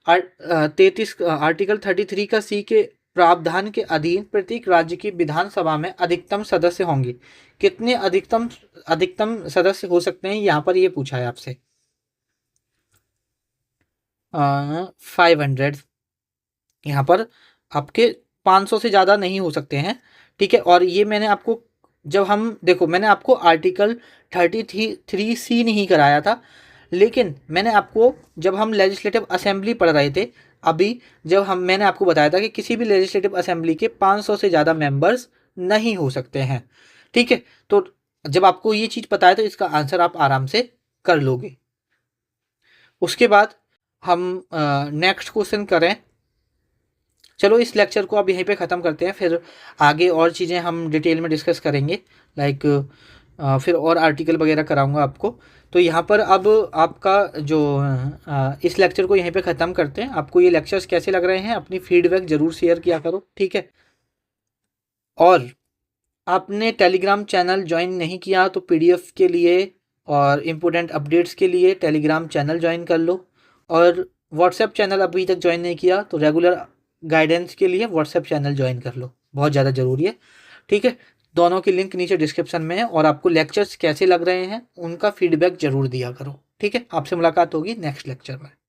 33 आर्टिकल 33 का सी के प्रावधान के अधीन प्रत्येक राज्य की विधानसभा में अधिकतम सदस्य होंगे। कितने अधिकतम सदस्य हो सकते हैं, यहाँ पर ये पूछा है आपसे। 500, यहाँ पर आपके 500 से ज़्यादा नहीं हो सकते हैं। ठीक है, और ये मैंने आपको, जब हम देखो, मैंने आपको आर्टिकल 33C नहीं कराया था, लेकिन मैंने आपको जब हम लेजिस्लेटिव असेंबली पढ़ रहे थे अभी, जब मैंने आपको बताया था कि किसी भी लेजिस्लेटिव असेंबली के 500 से ज़्यादा मेंबर्स नहीं हो सकते हैं। ठीक है, तो जब आपको ये चीज़ पता है तो इसका आंसर आप आराम से कर लोगे। उसके बाद हम नेक्स्ट क्वेश्चन करें। चलो इस लेक्चर को अब यहीं पे ख़त्म करते हैं, फिर आगे और चीज़ें हम डिटेल में डिस्कस करेंगे, लाइक फिर और आर्टिकल वगैरह कराऊंगा आपको। तो यहाँ पर अब आपका जो इस लेक्चर को यहीं पे ख़त्म करते हैं। आपको ये लेक्चर्स कैसे लग रहे हैं, अपनी फीडबैक ज़रूर शेयर किया करो। ठीक है, और आपने टेलीग्राम चैनल ज्वाइन नहीं किया तो पीडीएफ के लिए और इम्पोर्टेंट अपडेट्स के लिए टेलीग्राम चैनल ज्वाइन कर लो, और व्हाट्सएप चैनल अभी तक ज्वाइन नहीं किया तो रेगुलर गाइडेंस के लिए व्हाट्सएप चैनल ज्वाइन कर लो, बहुत ज़्यादा ज़रूरी है। ठीक है, दोनों की लिंक नीचे डिस्क्रिप्शन में है, और आपको लेक्चर्स कैसे लग रहे हैं उनका फीडबैक ज़रूर दिया करो। ठीक है, आपसे मुलाकात होगी नेक्स्ट लेक्चर में।